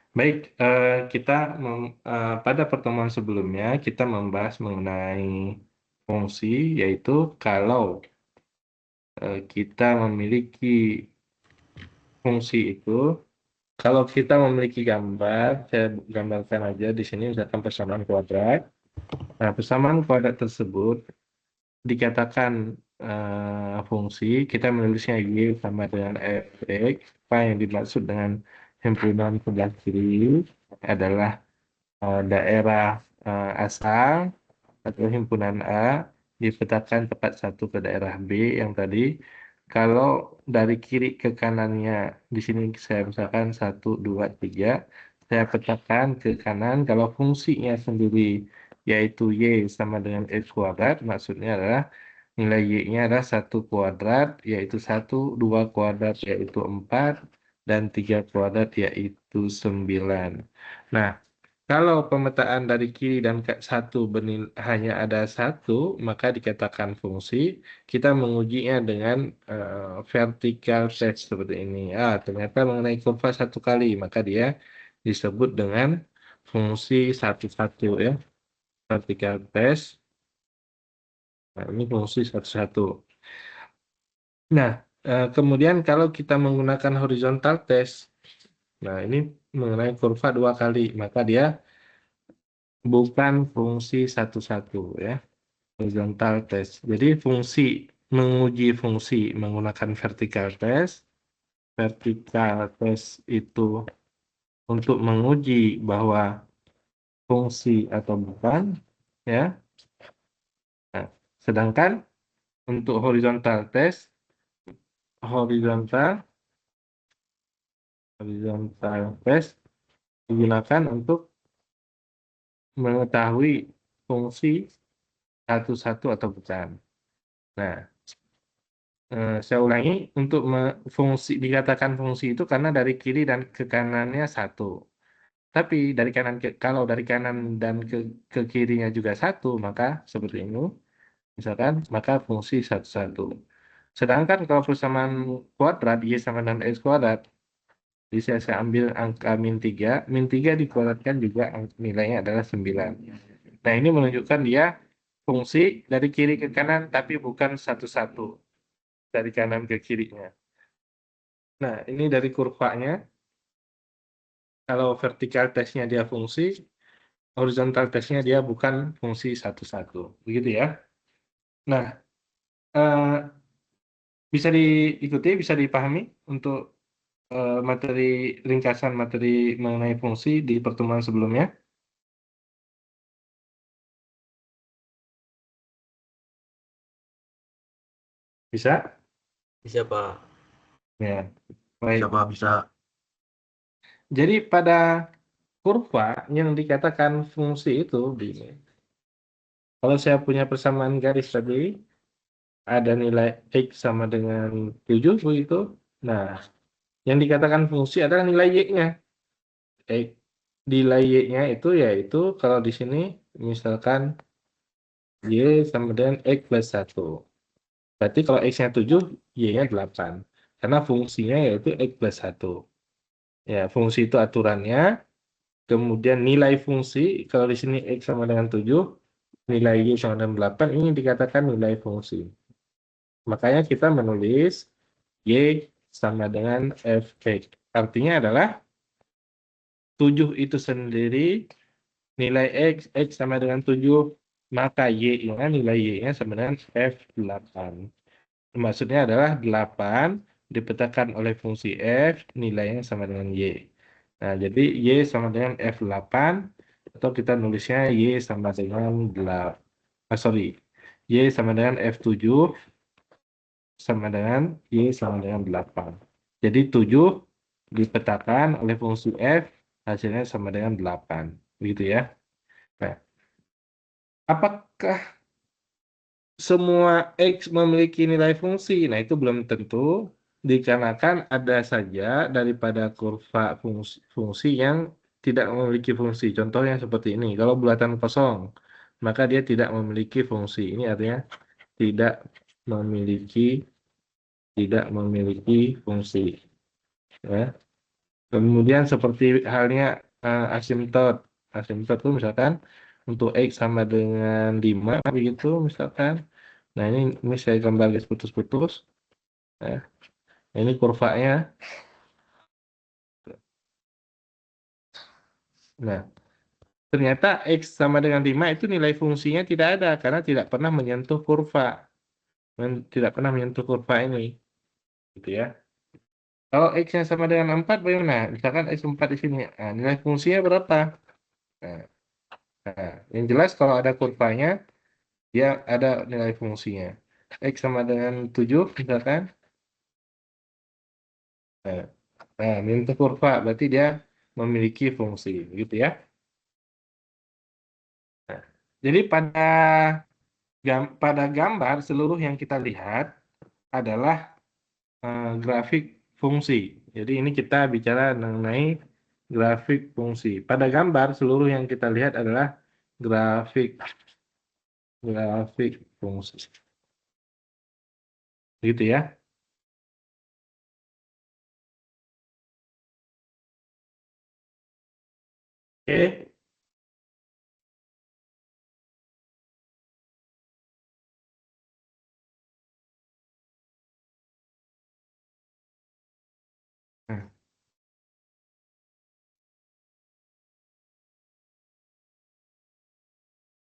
Baik, pada pertemuan sebelumnya kita membahas mengenai fungsi, yaitu kalau kita memiliki fungsi itu, kalau kita memiliki gambar, saya gambarkan aja di sini misalkan persamaan kuadrat. Nah, persamaan kuadrat tersebut dikatakan fungsi, kita menulisnya Y sama dengan Fx. Apa yang dimaksud dengan himpunan sebelah kiri adalah daerah asal atau himpunan A dipetakan tepat satu ke daerah B yang tadi. Kalau dari kiri ke kanannya, di sini saya misalkan 1, 2, 3, saya petakan ke kanan. Kalau fungsinya sendiri yaitu Y sama dengan X kuadrat, maksudnya adalah nilai Y-nya adalah 1 kuadrat, yaitu 1, 2 kuadrat, yaitu 4, dan 3 kuadrat, yaitu 9. Nah, kalau pemetaan dari kiri dan ke satu hanya ada satu, maka dikatakan fungsi. Kita mengujinya dengan vertical test seperti ini. Ternyata mengenai kurva satu kali, maka dia disebut dengan fungsi satu-satu ya. Vertical test. Nah, ini fungsi satu-satu. Nah, kemudian kalau kita menggunakan horizontal test, nah ini mengenai kurva dua kali, maka dia bukan fungsi satu-satu ya. Horizontal test. Jadi menguji fungsi menggunakan vertical test. Vertical test itu untuk menguji bahwa fungsi atau bukan, ya. Nah, sedangkan untuk horizontal test, horizontal horizontal test digunakan untuk mengetahui fungsi satu-satu atau bukan. Nah, saya ulangi, untuk dikatakan fungsi itu karena dari kiri dan ke kanannya satu. Tapi kalau dari kanan dan ke kirinya juga satu, maka seperti ini, misalkan, maka fungsi satu-satu. Sedangkan kalau persamaan kuadrat, Y sama dengan X kuadrat, bisa saya ambil angka min 3 dikuadratkan juga nilainya adalah 9. Nah, ini menunjukkan dia fungsi dari kiri ke kanan, tapi bukan satu-satu, dari kanan ke kirinya. Nah, ini dari kurvanya, kalau vertikal testnya dia fungsi, horizontal testnya dia bukan fungsi satu-satu. Begitu ya. Nah, eh, bisa diikuti, bisa dipahami untuk materi ringkasan materi mengenai fungsi di pertemuan sebelumnya. Bisa? Bisa, Pak. Ya, Bisa, baik. Pak. Bisa. Jadi pada kurva yang dikatakan fungsi itu, kalau saya punya persamaan garis tadi, ada nilai X sama dengan 7 begitu. Nah, yang dikatakan fungsi adalah nilai Y-nya. X, nilai Y-nya itu yaitu kalau di sini misalkan Y sama dengan X plus 1. Berarti kalau X-nya 7, Y-nya 8. Karena fungsinya yaitu X plus 1. Ya, fungsi itu aturannya. Kemudian nilai fungsi, kalau di sini X sama dengan 7, nilai Y sama dengan 8, ini dikatakan nilai fungsi. Makanya kita menulis Y sama dengan Fx. Artinya adalah 7 itu sendiri nilai X sama dengan 7, maka Y-nya, nilai Y-nya sama dengan F8. Maksudnya adalah 8 dipetakan oleh fungsi F, nilainya sama dengan Y. Nah, jadi Y sama dengan F8, atau kita nulisnya Y sama dengan 8. Sorry, Y sama dengan F7, sama dengan Y sama dengan 8. Jadi 7 dipetakan oleh fungsi F, hasilnya sama dengan 8. Begitu ya. Nah, apakah semua X memiliki nilai fungsi? Nah, itu belum tentu, dikarenakan ada saja daripada kurva fungsi yang tidak memiliki fungsi. Contohnya seperti ini, kalau bulatan kosong, maka dia tidak memiliki fungsi. Ini artinya tidak memiliki tidak memiliki fungsi. Ya. Kemudian seperti halnya asimtot. Asimtot itu misalkan untuk X sama dengan 5, begitu misalkan. Nah ini saya gambar garis putus-putus. Nah, ini kurvanya. Nah, ternyata X sama dengan 5 itu nilai fungsinya tidak ada karena tidak pernah menyentuh kurva. Tidak pernah menyentuh kurva ini. Gitu ya. Kalau X-nya sama dengan 4 bagaimana? Misalkan X4 di sini. Nah, nilai fungsinya berapa? Nah, yang jelas kalau ada kurvanya, dia ada nilai fungsinya. X sama dengan 7 misalkan. Nah, menyentuh kurva berarti dia memiliki fungsi. Gitu ya. Nah, jadi pada gambar seluruh yang kita lihat adalah grafik fungsi. Jadi ini kita bicara mengenai grafik fungsi. Pada gambar seluruh yang kita lihat adalah grafik grafik fungsi. Gitu ya. Oke. Nah,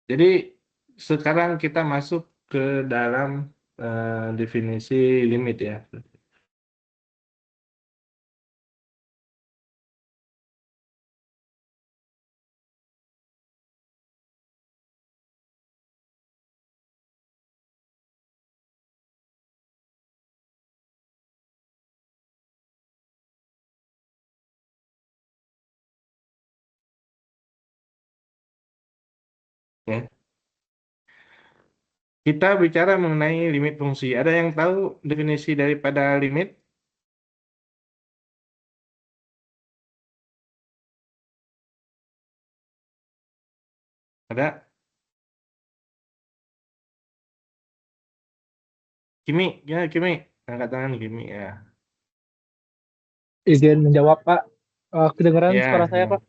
jadi sekarang kita masuk ke dalam definisi limit ya. Ya. Kita bicara mengenai limit fungsi. Ada yang tahu definisi daripada limit? Ada? Kimi, ya Kimi. Angkat tangan Kimi ya. Izin menjawab, Pak. Kedengaran suara Ya, saya, Pak?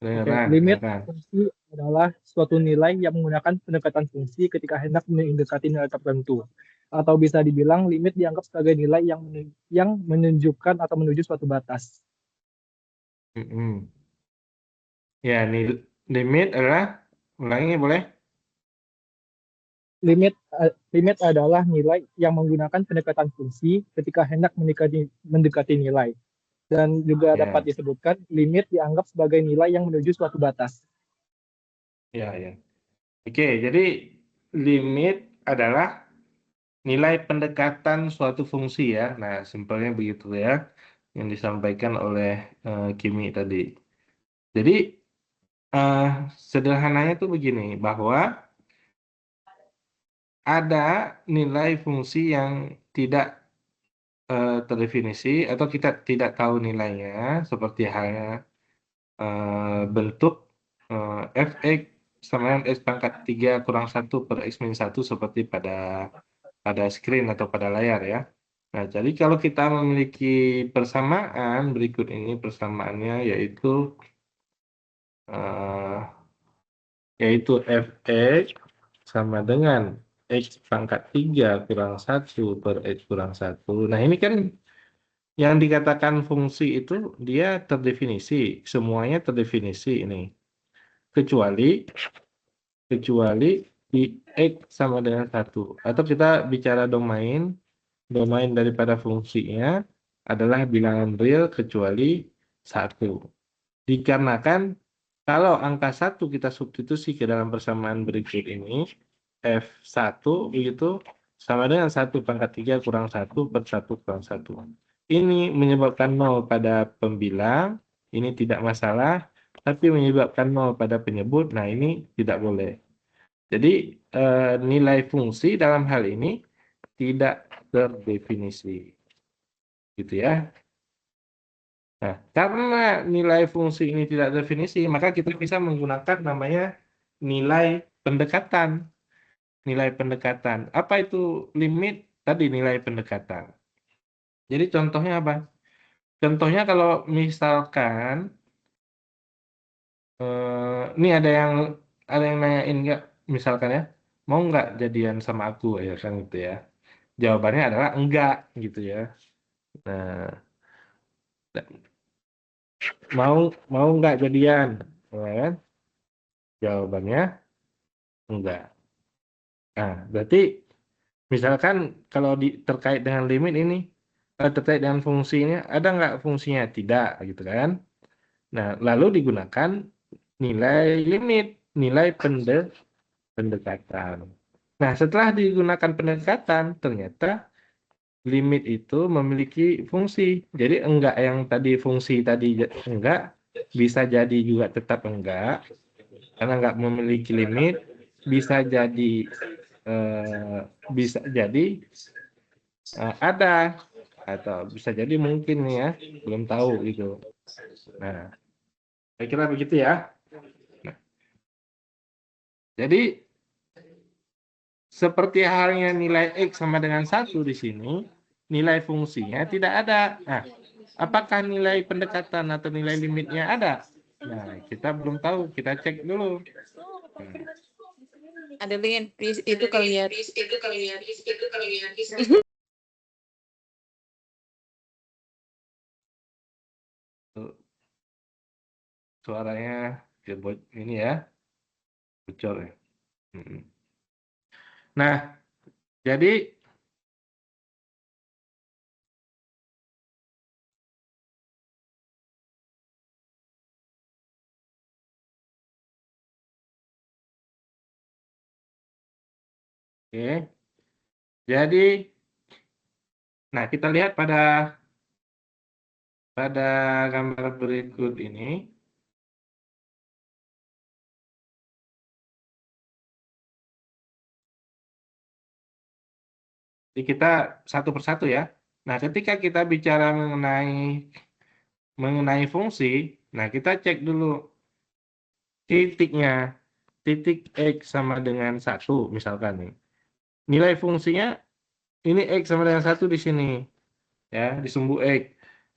Oke, kedengaran, limit silakan. fungsi adalah suatu nilai yang menggunakan pendekatan fungsi ketika hendak mendekati nilai tertentu. Atau bisa dibilang limit dianggap sebagai nilai yang menunjukkan atau menuju suatu batas. Mm-mm. Ya, limit adalah, ulangi boleh? Limit adalah nilai yang menggunakan pendekatan fungsi ketika hendak mendekati nilai. Dan juga dapat Ya, disebutkan limit dianggap sebagai nilai yang menuju suatu batas. ya, ya. Oke, jadi limit adalah nilai pendekatan suatu fungsi ya. Nah, simpelnya begitu ya, yang disampaikan oleh Kimi tadi. Jadi, eh, sederhananya tuh begini, bahwa ada nilai fungsi yang tidak terdefinisi atau kita tidak tahu nilainya, seperti halnya bentuk fx sama dengan x pangkat 3 kurang 1 per x min 1 seperti pada screen atau pada layar ya. Nah, jadi kalau kita memiliki persamaan, berikut ini persamaannya eh, yaitu fx sama dengan x pangkat 3 kurang 1 per x kurang 1. Nah, ini kan yang dikatakan fungsi itu dia terdefinisi, semuanya terdefinisi ini. Kecuali kecuali di X sama dengan 1. Atau kita bicara domain daripada fungsinya adalah bilangan real kecuali 1. Dikarenakan kalau angka 1 kita substitusi ke dalam persamaan berikut ini, F1 begitu, sama dengan 1 pangkat 3 kurang 1 per 1 kurang 1. Ini menyebabkan 0 pada pembilang, ini tidak masalah, tapi menyebabkan 0 pada penyebut, nah ini tidak boleh. Jadi nilai fungsi dalam hal ini tidak terdefinisi. Gitu ya. Nah, karena nilai fungsi ini tidak definisi, maka kita bisa menggunakan namanya nilai pendekatan. Nilai pendekatan. Apa itu limit? Tadi nilai pendekatan. Jadi contohnya apa? contohnya kalau misalkan ini ada yang nanyain nggak, misalkan ya, mau nggak jadian sama aku ya kan gitu ya. Jawabannya adalah enggak gitu ya. Nah, mau mau nggak jadian, ya kan? Jawabannya enggak. Nah, berarti misalkan kalau terkait dengan limit ini, terkait dengan fungsinya, ada nggak fungsinya? Tidak, gitu kan? Nah, lalu digunakan nilai limit, nilai pendekatan. Nah, setelah digunakan pendekatan, ternyata limit itu memiliki fungsi. Jadi enggak yang tadi fungsi tadi enggak, bisa jadi juga tetap enggak, karena enggak memiliki limit, bisa jadi eh, bisa jadi ada, atau bisa jadi mungkin nih ya, belum tahu gitu. Nah, saya kira begitu ya. Nah, jadi seperti halnya nilai X sama dengan 1 di sini, nilai fungsinya tidak ada. Nah, apakah nilai pendekatan atau nilai limitnya ada? Nah, kita belum tahu, kita cek dulu. Adeline, please itu kalian. Suaranya ini ya, bocor ya. Nah, jadi oke. Jadi, nah kita lihat pada gambar berikut ini. Jadi kita satu persatu ya. Nah, ketika kita bicara mengenai fungsi, nah kita cek dulu titiknya. Titik X sama dengan 1 misalkan nih. Nilai fungsinya ini X sama dengan 1 di sini. Ya, di sumbu X.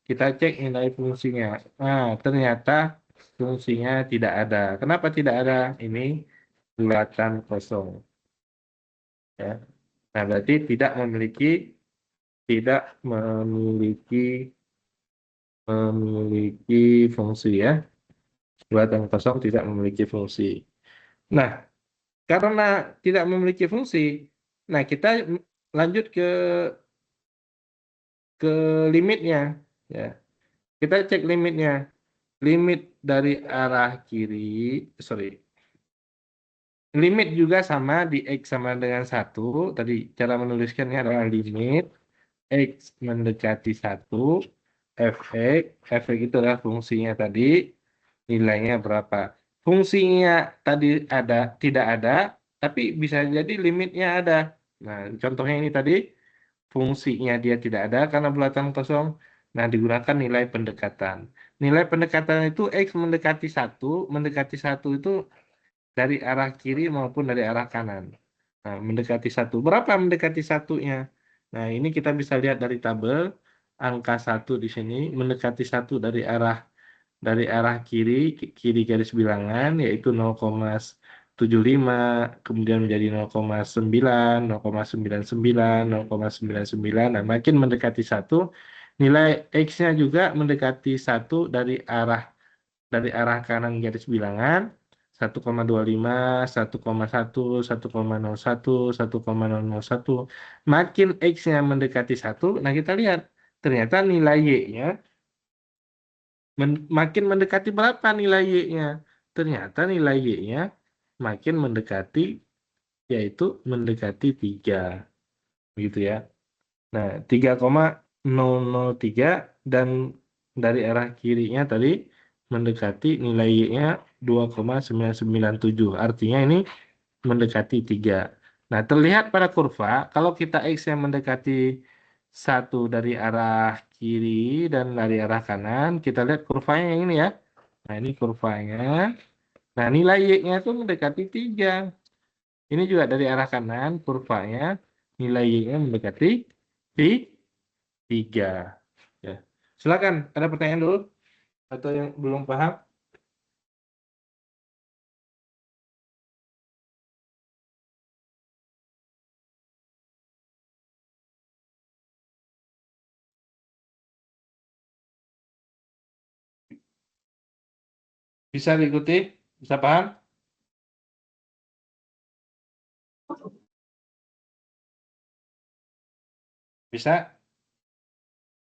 Kita cek nilai fungsinya. Nah, ternyata fungsinya tidak ada. Kenapa tidak ada? Ini bulatan kosong. Ya. Nah, berarti tidak memiliki fungsi ya. Bulatan kosong tidak memiliki fungsi. Nah, karena tidak memiliki fungsi, nah kita lanjut ke limitnya ya. Kita cek limitnya. Limit dari arah kiri, sorry. Limit juga sama di X sama dengan 1. Tadi cara menuliskannya adalah limit X mendekati 1, fx. Fx itu adalah fungsinya tadi, nilainya berapa. Fungsinya tadi tidak ada, tapi bisa jadi limitnya ada. Nah, contohnya ini tadi, fungsinya dia tidak ada karena bulatan kosong. Nah, digunakan nilai pendekatan. Nilai pendekatan itu X mendekati 1 itu dari arah kiri maupun dari arah kanan. Nah, mendekati 1. Berapa mendekati satunya? Nah, ini kita bisa lihat dari tabel angka 1 di sini mendekati 1 dari arah kiri garis bilangan yaitu 0,75, kemudian menjadi 0,9, 0,99, 0,99. Nah, makin mendekati 1, nilai X-nya juga mendekati 1 dari arah kanan garis bilangan 1,25, 1,1, 1,01, 1,001. Makin X-nya mendekati 1, nah kita lihat ternyata nilai Y-nya makin mendekati berapa nilai Y-nya? Ternyata nilai Y-nya makin mendekati, yaitu mendekati 3. Begitu ya. Nah, 3,003 dan dari arah kirinya tadi mendekati nilai Y-nya 2,997. Artinya ini mendekati 3. Nah, terlihat pada kurva, kalau kita X yang mendekati 1 dari arah kiri dan dari arah kanan, kita lihat kurvanya yang ini ya. Nah, ini kurvanya. Nah, nilai Y-nya itu mendekati 3. Ini juga dari arah kanan, kurvanya, nilai Y-nya mendekati 3. Ya. Silakan, ada pertanyaan dulu atau yang belum paham? Bisa diikuti? Bisa paham? Bisa?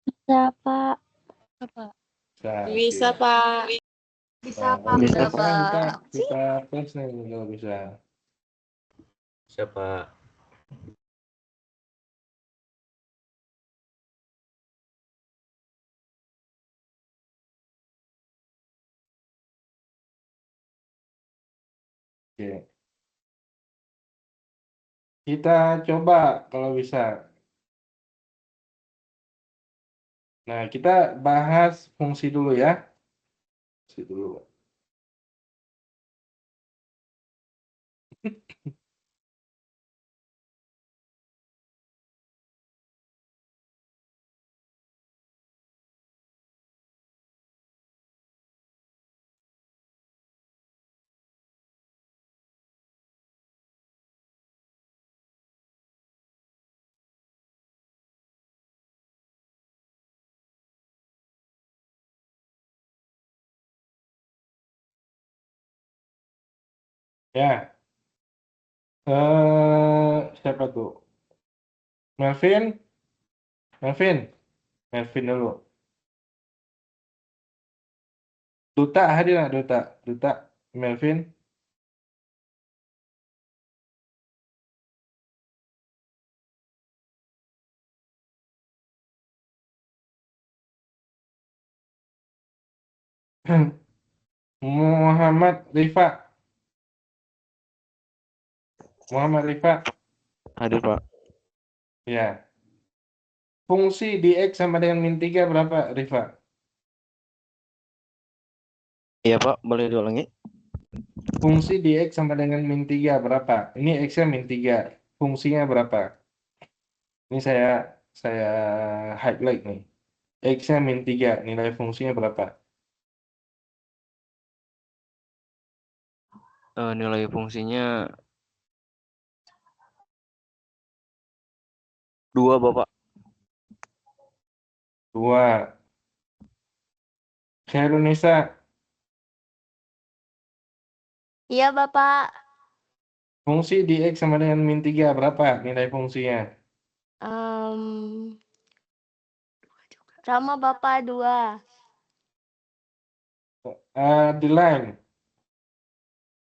Bisa, Pak. Bisa. Bisa, Oke. Pak. Nah, kalau Bisa, bisa sekarang kita tes nih kalau bisa. Siapa? Oke. Kita coba kalau bisa. Nah, kita bahas fungsi dulu ya. Fungsi dulu. Ya. Siapa tuh? Melvin? Melvin? Melvin dulu. Duta hadir nggak Duta? Duta Melvin? Muhammad Rifa. Muhammad Rifa. Hadir, Pak. Ya. Fungsi di X sama dengan min 3 berapa, Rifa? Iya, Pak. Boleh diulangi? Fungsi di X sama dengan min 3 berapa? Ini X-nya min 3. Fungsinya berapa? Ini saya highlight nih. X-nya min 3. Nilai fungsinya berapa? Nilai fungsinya 2, Bapak. 2. Khairunisa, Iya, Bapak. fungsi di X sama dengan min 3 berapa nilai fungsinya? Sama Bapak 2. Adeline,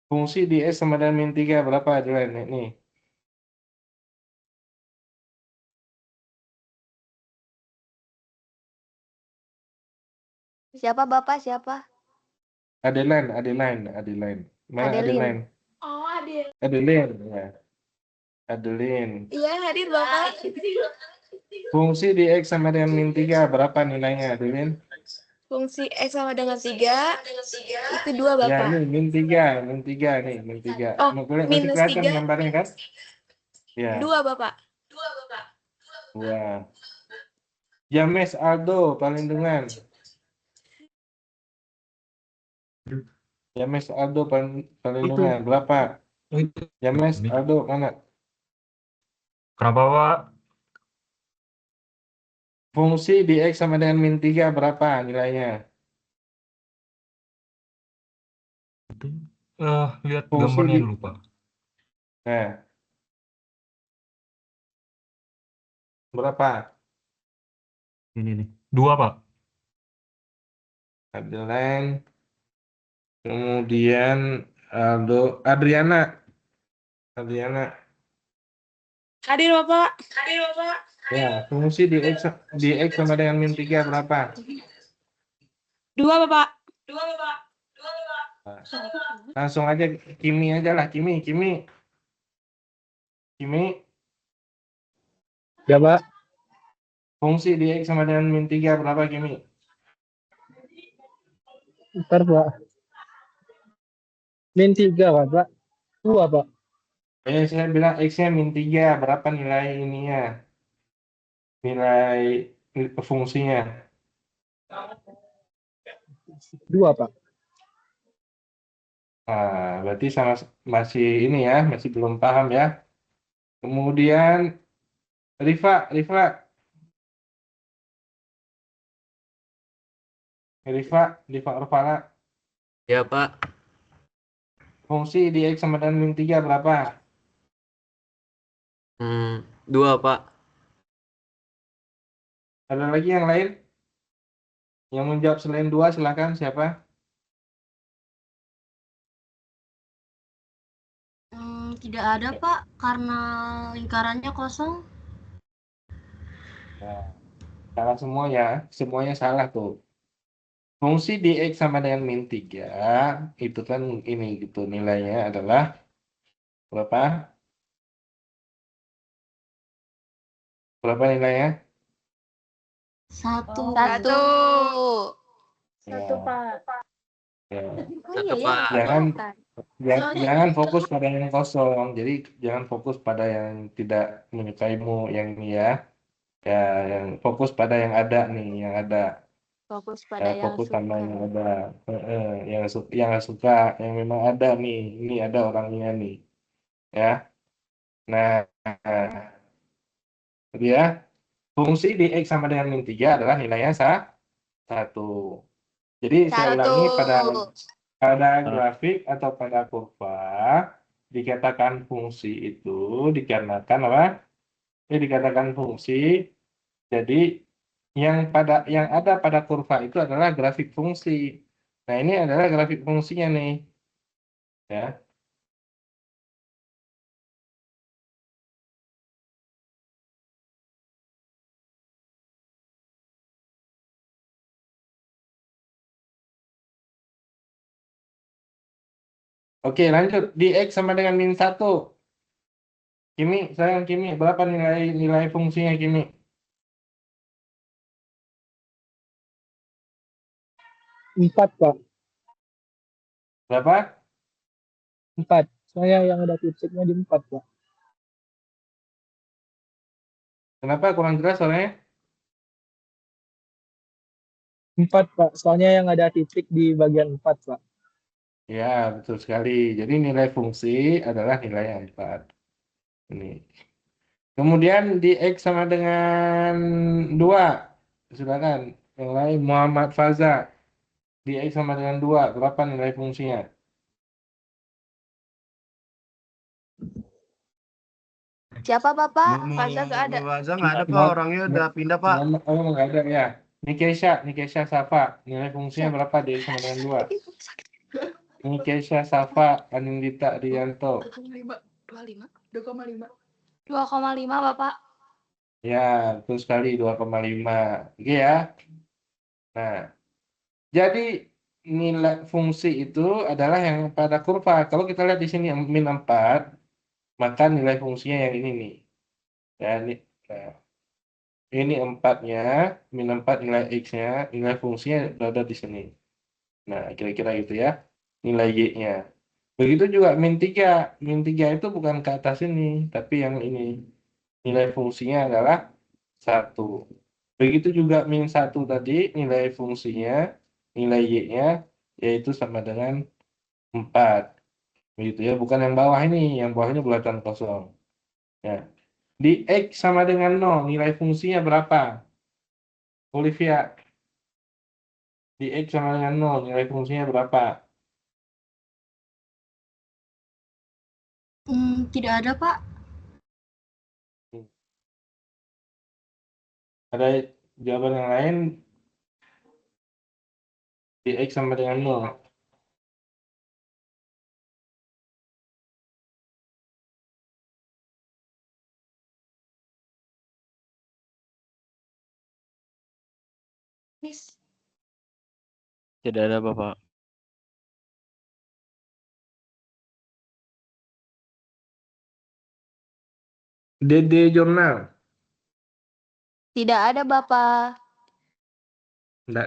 fungsi di X sama dengan min 3 berapa, Adeline? Nih. Siapa Bapak? Siapa? Adeline. Mana Adeline. Adeline? Oh, hadir. Adeline, ya. Adeline. Iya, hadir, Bapak. Fungsi di X sama dengan min 3 berapa nilainya, Adeline? Fungsi X sama dengan 3, itu 2, Ya, Bapak. ini min 3 nih, min 3. Oh, Masih minus kelihatan 3, gambarnya kan? Ya, 2, Bapak. 2. James Aldo paling dengan. James Aldo paling Itu. dengan berapa? Itu. James Aldo mana? Kenapa, Pak? Fungsi di X sama dengan min 3 berapa nilainya? Itu. Lihat Fungsi gambarnya di dulu, Pak. Nah, berapa? Ini nih. 2, Pak. Adeline, kemudian Aldo, Adriana. Hadir, Bapak. Ya, fungsi di X sama dengan min 3 berapa? 2, Bapak. Langsung aja Kimi aja lah, Kimi. Ya, Pak. Fungsi di X sama dengan min 3 berapa, Kimi? Ntar, Pak. Min 3, kan, Pak. 2, Pak. Saya bilang X-nya min 3, berapa nilai ininya? Nilai fungsinya. Dua, Pak. Nah, berarti sama masih ini ya, masih belum paham ya. Kemudian Rifa, Rifa Urfana, Ya Pak. fungsi di X sama dengan min 3 berapa? 2 Pak. Ada lagi yang lain? Yang menjawab selain 2 silakan, siapa? Tidak ada, Pak, karena lingkarannya kosong. Nah, salah semua ya, semuanya salah tuh. Fungsi di X sama dengan min 3 itu kan ini gitu, nilainya adalah berapa? Berapa nilainya? 1. Satu. Satu, Ya, Pak. ya. Oh Satu, iya ya. Pak. Jangan Bukan. jangan fokus pada yang kosong. Jadi jangan fokus pada yang tidak menyukaimu yang ini ya. Ya, yang fokus pada yang ada nih, yang ada. Fokus Ya, pada yang fokus sama suka. yang ada. Yang nggak suka, yang memang ada nih. Ini ada orangnya nih. Ya. Nah, jadi ya, fungsi di X sama dengan min 3 adalah nilainya 1. Jadi saya Satu. ulangi pada grafik atau pada kurva dikatakan fungsi itu dikarenakan apa? Dikatakan fungsi. Jadi yang ada pada kurva itu adalah grafik fungsi. Nah, ini adalah grafik fungsinya nih. Ya. Oke, lanjut. Di X sama dengan min 1. Kimi, sayang Kimi, berapa nilai fungsinya Kimi? 4, Pak. Berapa? 4. Soalnya yang ada titiknya di 4, Pak. Kenapa kurang jelas soalnya? 4, Pak. Soalnya yang ada titik di bagian 4, Pak. Ya, betul sekali. Jadi nilai fungsi adalah nilai 4. Ini. Kemudian di X sama dengan 2. Silakan. Yang lain Muhammad Faza. Di X sama dengan 2. Berapa nilai fungsinya? Siapa Bapak? Mau Faza gak ada. Faza nggak ada Pak, Muhammad- orangnya udah pindah Pak. Oh, nggak ada ya. Nikesha Safa. Nilai fungsinya berapa di X sama dengan 2? Nikesha Safa Anindita Rianto. 2,5. 2,5, Bapak. Ya, betul sekali 2,5. Oke ya. Nah, jadi nilai fungsi itu adalah yang pada kurva. Kalau kita lihat di sini min 4, maka nilai fungsinya yang ini nih. Ya, ini 4-nya, min 4 nilai X-nya, nilai fungsinya berada di sini. Nah, kira-kira gitu ya. Nilai Y-nya. Begitu juga min 3. Min 3 itu bukan ke atas ini, tapi yang ini. Nilai fungsinya adalah 1. Begitu juga min 1 tadi, nilai fungsinya, nilai Y-nya, yaitu sama dengan 4. Begitu ya, bukan yang bawah ini. Yang bawah ini bulatan kosong. Ya. Di X sama dengan 0, nilai fungsinya berapa? Olivia. Di X sama dengan 0, nilai fungsinya berapa? Tidak ada, Pak. Ada jawaban yang lain? Di X sama dengan 0. Miss. Tidak ada Bapak. DD Jurnal. Tidak ada, Bapak.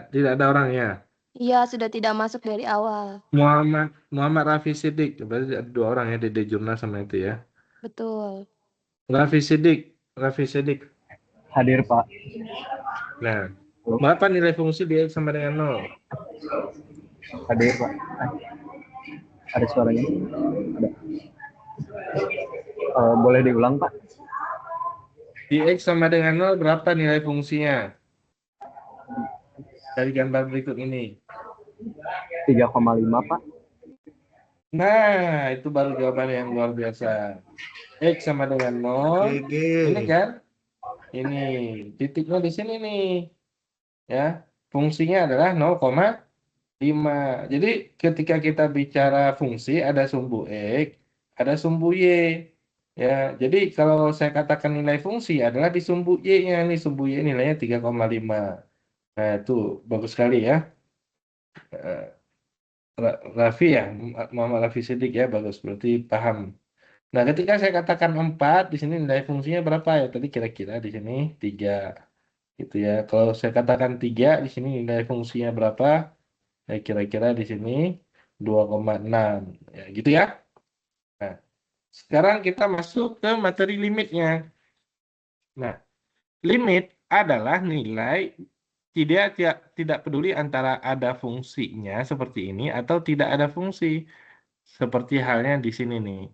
Tidak ada orangnya. Iya, sudah tidak masuk dari awal. Muhammad Rafi Siddiq. Berarti ada 2 orang ya, DD Jurnal sama itu ya. Betul. Rafi Siddiq. Hadir, Pak. Nah, Berapa nilai fungsi di X sama dengan 0? Ada ya, Pak? Ada suaranya? Ada. Boleh diulang, Pak? Di X sama dengan 0 berapa nilai fungsinya? Dari gambar berikut ini. 3,5, Pak. Nah, itu baru jawaban yang luar biasa. X sama dengan 0. Ini kan? Ini titiknya di sini nih. Ya, fungsinya adalah 0,5. Jadi ketika kita bicara fungsi ada sumbu X, ada sumbu Y. Ya, jadi kalau saya katakan nilai fungsi adalah di sumbu Y-nya. Nih sumbu Y nilainya 3,5. Nah, itu bagus sekali ya. Raffi ya, Muhammad Raffi Siddiq ya, bagus. Berarti paham. Nah, ketika saya katakan 4, di sini nilai fungsinya berapa ya? Tadi kira-kira di sini 3. Gitu ya. Kalau saya katakan 3, di sini nilai fungsinya berapa? Ya, kira-kira di sini 2,6. Ya, gitu ya. Nah, sekarang kita masuk ke materi limitnya. Nah, limit adalah nilai tidak peduli antara ada fungsinya seperti ini atau tidak ada fungsi. Seperti halnya di sini nih.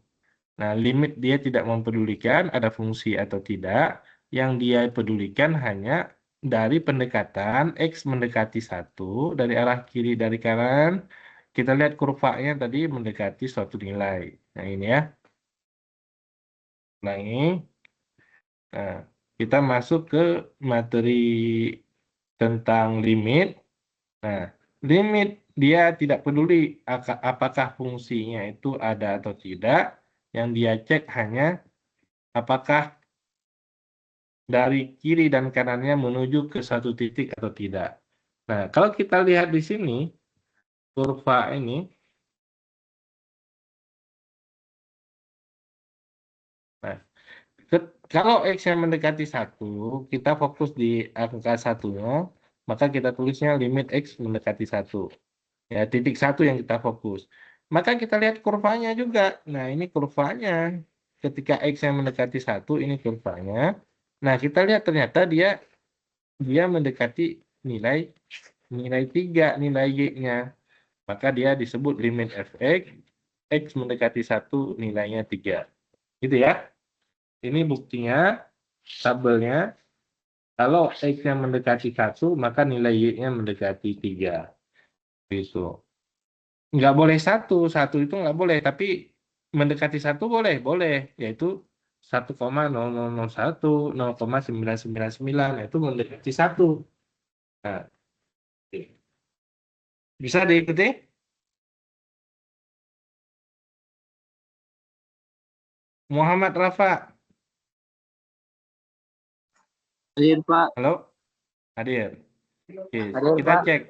Nah, limit dia tidak mempedulikan ada fungsi atau tidak. Yang dia pedulikan hanya dari pendekatan X mendekati 1 dari arah kiri dari kanan. Kita lihat kurvanya tadi mendekati suatu nilai. Nah, ini ya. Nah, ini. Nah, kita masuk ke materi tentang limit. Nah, limit dia tidak peduli apakah fungsinya itu ada atau tidak. Yang dia cek hanya apakah dari kiri dan kanannya menuju ke satu titik atau tidak. Nah, kalau kita lihat di sini, kurva ini, nah, kalau X yang mendekati 1, kita fokus di angka 1-nya, maka kita tulisnya limit X mendekati 1. Ya, titik 1 yang kita fokus. Maka kita lihat kurvanya juga. Nah, ini kurvanya. Ketika X yang mendekati 1, ini kurvanya. Nah, kita lihat ternyata dia mendekati nilai 3, nilai Y-nya. Maka dia disebut limit fx, X mendekati 1, nilainya 3. Gitu ya. Ini buktinya, tabelnya. Kalau X yang mendekati 1, maka nilai Y-nya mendekati 3. Gitu. Nggak boleh 1 itu nggak boleh, tapi mendekati 1 boleh, yaitu 1,0001, 0,999, itu mendekati 1. Nah, bisa diikuti? Muhammad Rafa, Hadir, Pak. halo? Hadir. Oke, Hadir, kita Pak. cek.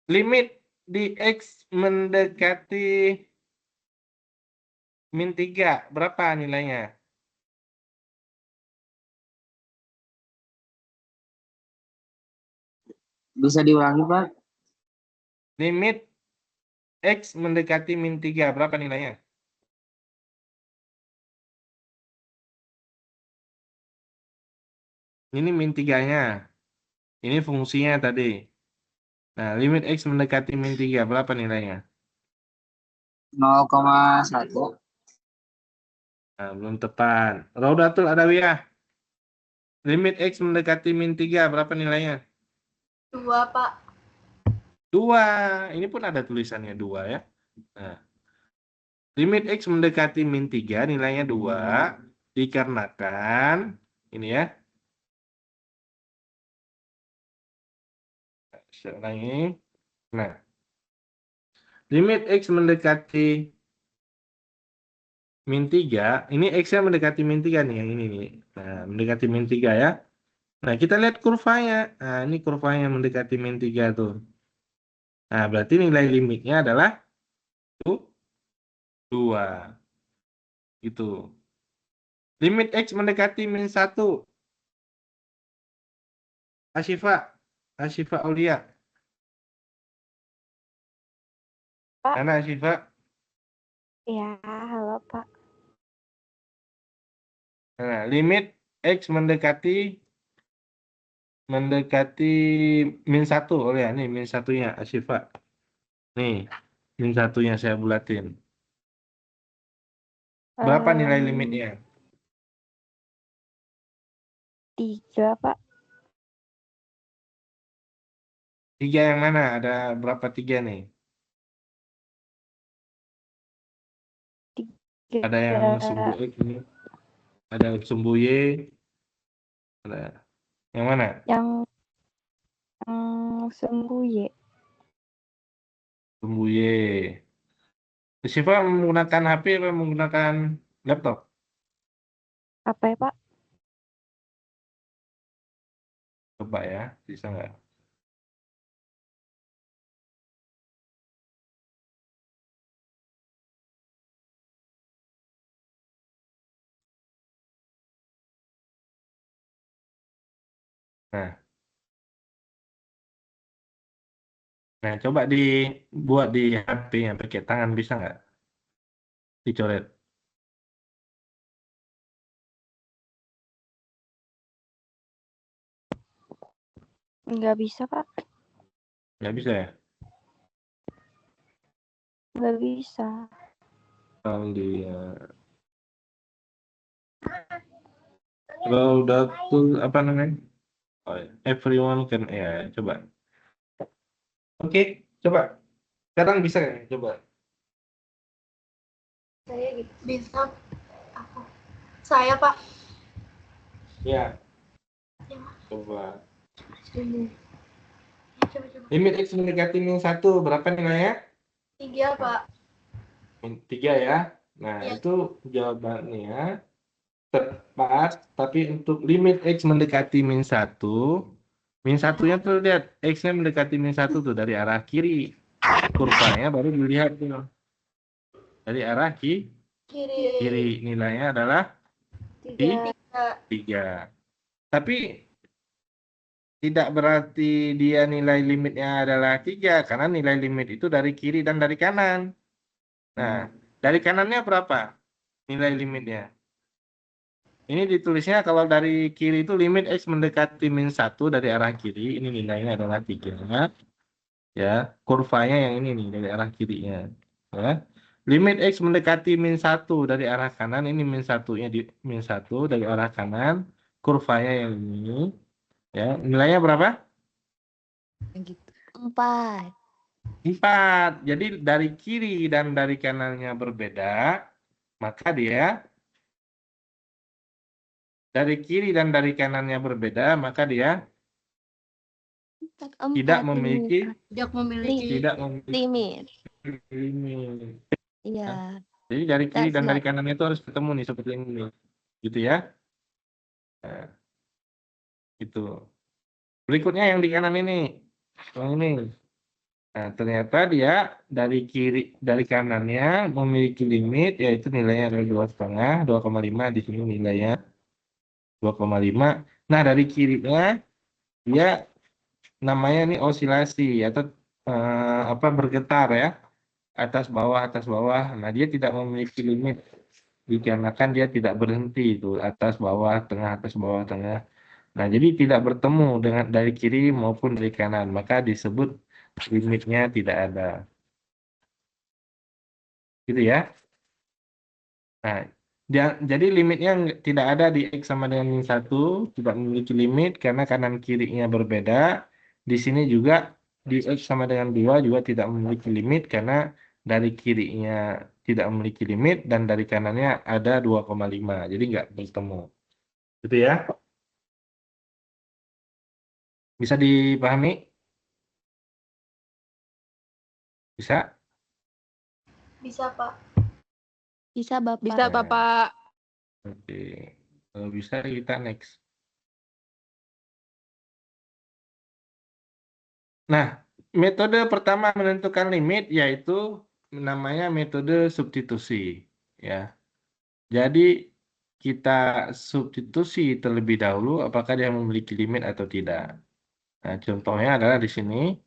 Limit di X mendekati min 3, berapa nilainya? Bisa diulangi, Pak? Limit X mendekati min 3, berapa nilainya? Ini min 3-nya. Ini fungsinya tadi. Nah, limit X mendekati min 3, berapa nilainya? 0,1. Nah, belum tepat. Raudatul Adawiyah. Limit X mendekati min 3, berapa nilainya? 2, Pak. 2. Ini pun ada tulisannya 2 ya. Nah, limit X mendekati min 3, nilainya 2. Dikarenakan, ini ya. Ulangi. Nah, limit X mendekati min 3, ini X-nya mendekati min 3 nih, yang ini nih. Nah, mendekati min 3 ya. Nah, kita lihat kurvanya. Nah, ini kurvanya mendekati min 3 tuh. Nah, berarti nilai limitnya adalah 2. Itu. Limit X mendekati min 1. Asyifa Aulia. Pak. Mana Asyifa? Ya, halo, Pak. Nah, limit X mendekati mendekati min 1. Oh ya, nih min 1-nya Asyifa. Nih, min 1-nya saya bulatin. Berapa nilai limitnya? 3, Pak. 3 yang mana? Ada berapa 3 nih? Ada yang sumbu X ini. Ada sumbu Y. Ada yang mana? Yang sumbu Y. Sumbu Y. Syifa menggunakan HP atau menggunakan laptop? Apa ya, Pak? Coba ya, bisa nggak? Nah, coba dibuat di HP yang pakai tangan bisa nggak? Dicoret. Nggak bisa, Pak. Nggak bisa ya? Nggak bisa. Kalau dia kalau udah tuh apa namanya? Oh, ya. Everyone can ya, coba. Oke, coba. Sekarang bisa ya? Coba. Saya gitu. Bisa aku. Saya, Pak. Ya, Ya, coba. Dulu. Ya, coba. Limit X mendekati min 1 berapa nilainya? 3, Pak. Min 3 ya. Nah, Ya. itu jawabannya tepat, tapi untuk limit X mendekati min 1, min 1-nya tuh lihat, X-nya mendekati min 1 tuh dari arah kiri. Kurvanya baru dilihat tuh. Dari arah kiri nilainya adalah 3. 3. Tapi tidak berarti dia nilai limitnya adalah 3, karena nilai limit itu dari kiri dan dari kanan. Nah, dari kanannya berapa nilai limitnya? Ini ditulisnya kalau dari kiri itu limit X mendekati min 1 dari arah kiri, ini nilainya adalah 3. Ya, kurvanya yang ini nih dari arah kirinya. Ya. Limit X mendekati min 1 dari arah kanan, ini min 1-nya di min 1 dari arah kanan, kurvanya yang ini. Ya, nilainya berapa? 4. 4. Jadi dari kiri dan dari kanannya berbeda, maka dia dari kiri dan dari kanannya berbeda, maka dia tidak memiliki Tidak memiliki limit. limit. Iya. Jadi dari kiri That's dan dari not. kanannya itu harus ketemu nih seperti ini, gitu ya. Nah, itu. Berikutnya yang di kanan ini, yang ini. Nah, ternyata dia dari kanannya memiliki limit, yaitu nilainya adalah 2,5, 2,5 di sini nilainya 2,5. Nah, dari kirinya dia namanya ini osilasi atau bergetar ya, atas bawah. Nah, dia tidak memiliki limit dikarenakan dia tidak berhenti itu atas bawah tengah atas bawah tengah. Nah, jadi tidak bertemu dengan dari kiri maupun dari kanan, maka disebut limitnya tidak ada. Gitu ya. Nah, jadi limitnya tidak ada di X sama dengan min 1, tidak memiliki limit karena kanan kirinya berbeda. Di sini juga di X sama dengan 2 juga tidak memiliki limit karena dari kirinya tidak memiliki limit dan dari kanannya ada 2,5. Jadi nggak bertemu. Gitu ya. Bisa dipahami? Bisa? bisa, Pak. Bisa, Bapak. Bisa, Bapak. Oke. Kalau bisa kita next. Nah, metode pertama menentukan limit yaitu namanya metode substitusi. Ya, jadi kita substitusi terlebih dahulu apakah dia memiliki limit atau tidak. Nah, contohnya adalah di sini.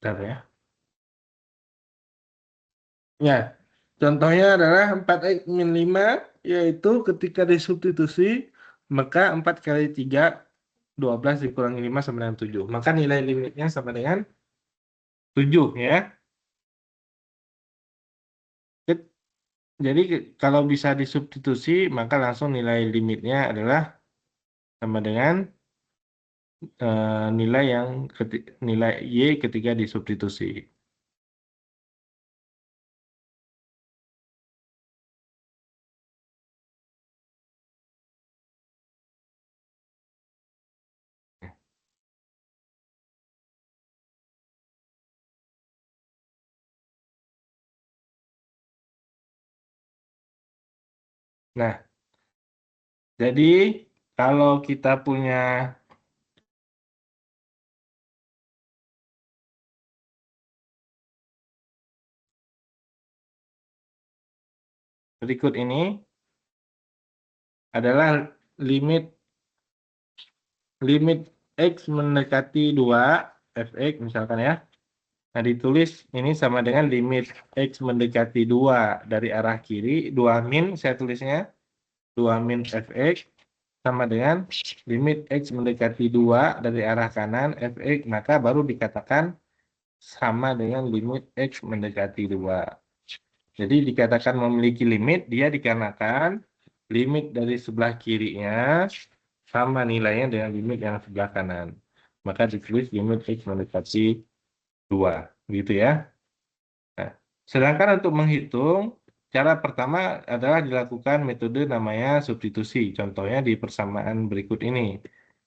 Bentar ya. Ya, contohnya adalah 4x min 5, yaitu ketika disubstitusi, maka 4 kali 3, 12 dikurangi 5 sama dengan 7. Maka nilai limitnya sama dengan 7 ya. Jadi kalau bisa disubstitusi, maka langsung nilai limitnya adalah sama dengan nilai nilai Y ketika disubstitusi. Nah, jadi kalau kita punya berikut ini adalah limit X mendekati 2, fx misalkan ya. Nah, ditulis ini sama dengan limit X mendekati 2 dari arah kiri, 2 min saya tulisnya, 2 min fx sama dengan limit X mendekati 2 dari arah kanan, fx, maka baru dikatakan sama dengan limit X mendekati 2. Jadi dikatakan memiliki limit, dia dikarenakan limit dari sebelah kirinya sama nilainya dengan limit yang sebelah kanan. Maka ditulis limit X mendekati 2, gitu ya. Nah, sedangkan untuk menghitung, cara pertama adalah dilakukan metode namanya substitusi. Contohnya di persamaan berikut ini.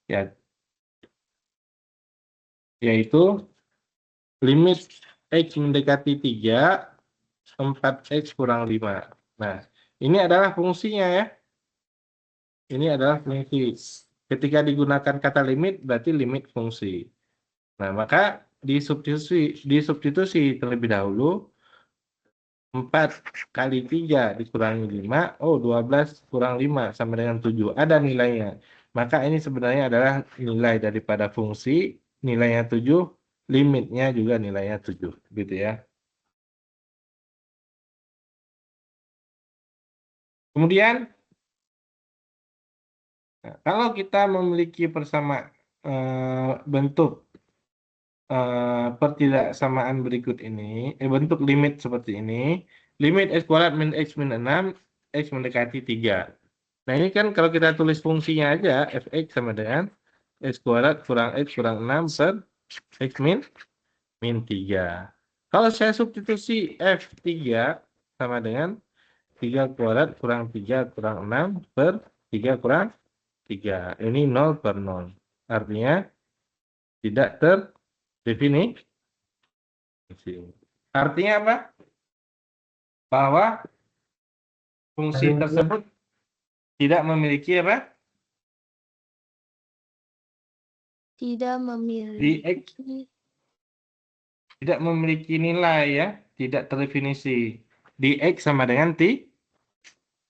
Ya, yaitu limit X mendekati 3, 4x kurang 5. Nah, ini adalah fungsinya ya. Ini adalah fungsi. Ketika digunakan kata limit, berarti limit fungsi. Nah, maka disubstitusi terlebih dahulu. 4 kali 3 dikurangi 5, oh 12 kurang 5 sama dengan 7. Ada nilainya. Maka ini sebenarnya adalah nilai daripada fungsi, nilainya 7, limitnya juga nilainya 7. Gitu ya. Kemudian, nah, kalau kita memiliki bentuk pertidaksamaan berikut ini, bentuk limit seperti ini, limit x kuadrat min x min 6, x mendekati 3. Nah ini kan kalau kita tulis fungsinya aja, fx sama dengan x kuadrat kurang x kurang 6 per x min 3. Kalau saya substitusi f3 sama dengan 3 kuadrat kurang 3 kurang 6 per 3 kurang 3. Ini 0 per 0. Artinya tidak terdefinisi. Artinya apa? Bahwa fungsi tersebut tidak memiliki apa? Tidak memiliki. Tidak memiliki nilai ya, tidak terdefinisi. Dx sama dengan 3.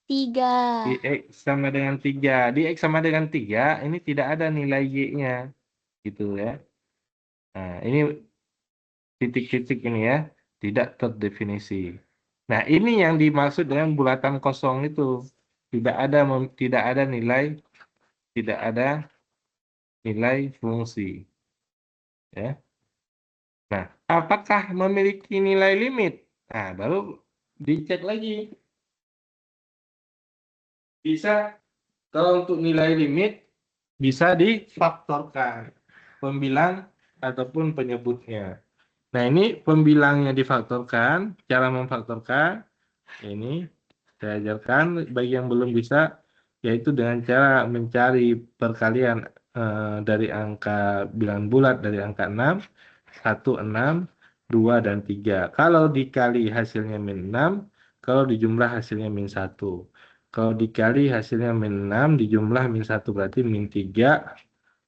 3. Dx sama dengan 3. Dx sama dengan 3, ini tidak ada nilai y-nya. Gitu ya. Nah, ini titik-titik ini ya, tidak terdefinisi. Nah, ini yang dimaksud dengan bulatan kosong itu. Tidak ada nilai fungsi. Ya. Nah, apakah memiliki nilai limit? Nah, baru dicek lagi. Bisa, kalau untuk nilai limit, bisa difaktorkan pembilang ataupun penyebutnya. Nah, ini pembilangnya difaktorkan. Cara memfaktorkan, ini saya ajarkan bagi yang belum bisa, yaitu dengan cara mencari perkalian dari angka bilangan bulat dari angka 6, 1, 6, 2, dan 3. Kalau dikali hasilnya min 6, kalau dijumlah hasilnya min 1. Kalau dikali hasilnya min 6, dijumlah min 1 berarti min 3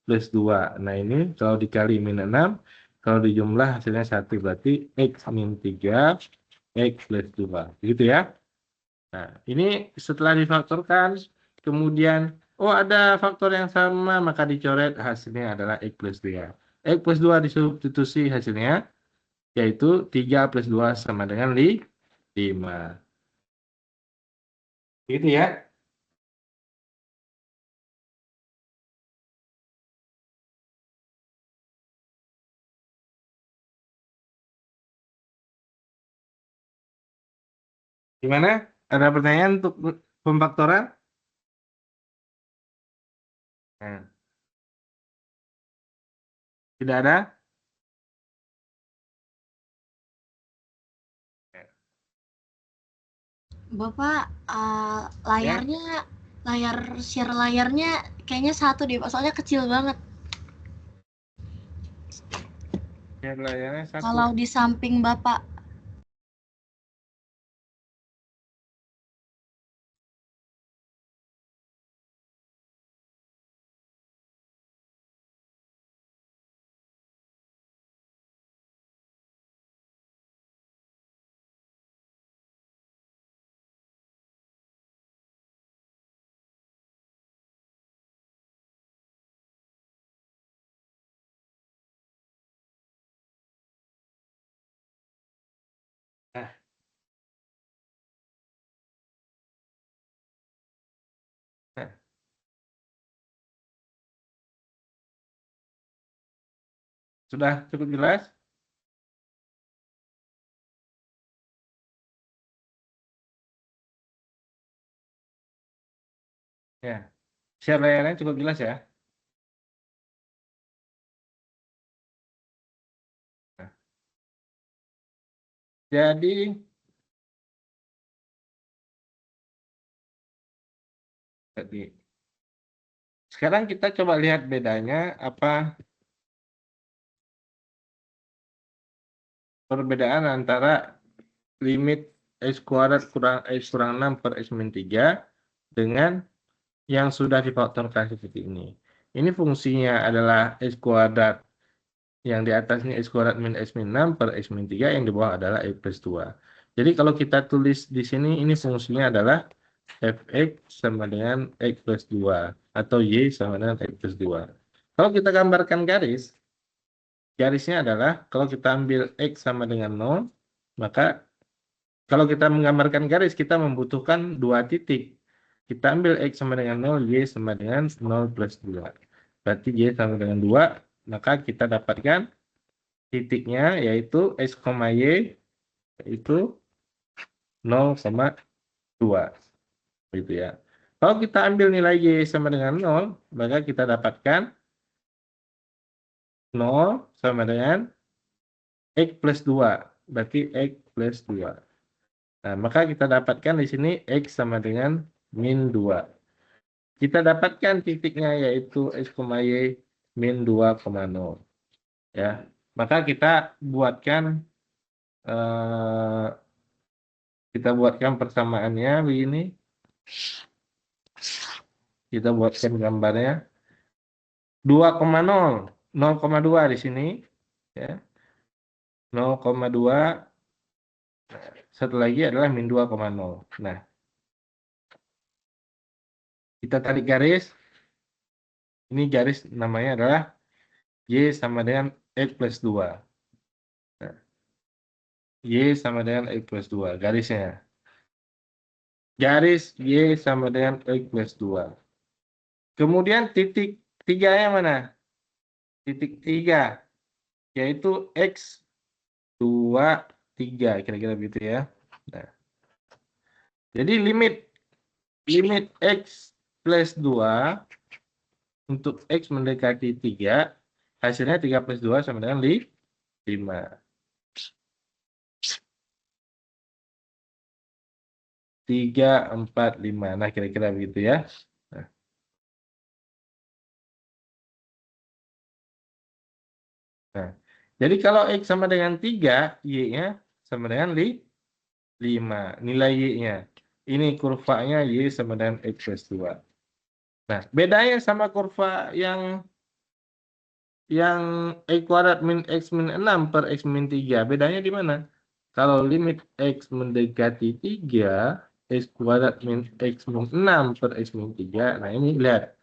plus 2. Nah ini kalau dikali min 6, kalau dijumlah hasilnya 1 berarti X min 3, X plus 2. Gitu ya. Nah ini setelah difaktorkan, kemudian oh ada faktor yang sama, maka dicoret hasilnya adalah X plus 2. X plus 2 disubstitusi hasilnya yaitu 3 plus 2 sama dengan 5. Gitu ya. Gimana? Ada pertanyaan untuk pemfaktoran? Nah, tidak ada? Bapak, Ya. layar share layarnya kayaknya satu deh, Pak. Soalnya kecil banget. Ya, layarnya satu. Kalau di samping Bapak. Nah. Nah. Sudah cukup jelas? Ya. Share layarnya cukup jelas ya? Nah. Jadi sekarang kita coba lihat bedanya apa perbedaan antara limit X kuadrat kurang X kurang 6 per X min 3 dengan yang sudah difaktorkan seperti ini. Ini fungsinya adalah X kuadrat, yang di atasnya X kuadrat min X min 6 per X min 3, yang di bawah adalah X plus 2. Jadi kalau kita tulis di sini, ini fungsinya adalah Fx sama dengan X plus 2 atau Y sama dengan X plus 2. Kalau kita gambarkan garisnya adalah kalau kita ambil X sama dengan 0, maka kalau kita menggambarkan garis, kita membutuhkan 2 titik. Kita ambil X sama dengan 0, Y sama dengan 0 plus 2. Berarti Y sama dengan 2, maka kita dapatkan titiknya yaitu X, Y itu 0 sama 2. Gitu ya. Kalau kita ambil nilai Y sama dengan 0, maka kita dapatkan 0 sama dengan X plus 2. Berarti X plus 2. Nah, maka kita dapatkan di sini X sama dengan min 2. Kita dapatkan titiknya yaitu X, Y min 2,0. Ya. Maka kita buatkan persamaannya begini. Kita buatkan gambarnya 2,0, 0,2 di sini ya. 0,2, satu lagi adalah min 2,0. Nah, kita tarik garis. Ini garis namanya adalah Y sama dengan X plus 2. Nah, Y sama dengan X plus 2 garisnya. Garis Y sama dengan X plus 2. Kemudian titik 3 yang mana? Titik 3 yaitu X 2, 3 kira-kira begitu ya. Nah, jadi limit X plus 2 untuk X mendekati 3, hasilnya 3 plus 2 sama dengan 5. 3, 4, 5. Nah, kira-kira begitu ya. Nah, jadi kalau X sama dengan 3, Y-nya sama dengan 5. Nilai Y-nya. Ini kurvanya Y sama dengan X plus 2. Nah, bedanya sama kurva yang X kuadrat min X min 6 per X min 3. Bedanya di mana? Kalau limit X mendekati 3, X kuadrat min X min 6 per X min 3. Nah, ini lihat.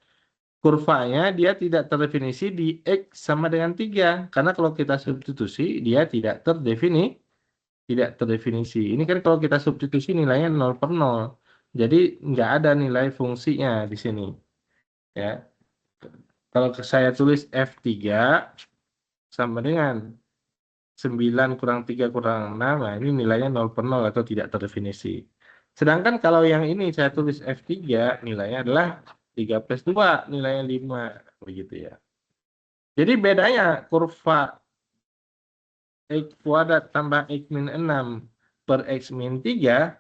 kurvanya dia tidak terdefinisi di X sama dengan 3. Karena kalau kita substitusi, dia tidak terdefinisi. Ini kan kalau kita substitusi nilainya 0 per 0. Jadi nggak ada nilai fungsinya di sini. Ya. Kalau saya tulis F3 sama dengan 9 kurang 3 kurang 6, nah ini nilainya 0 per 0 atau tidak terdefinisi. Sedangkan kalau yang ini saya tulis F3, nilainya adalah 3 plus 2, nilainya 5. Begitu ya. Jadi bedanya kurva X kuadrat tambah X min 6 per X min 3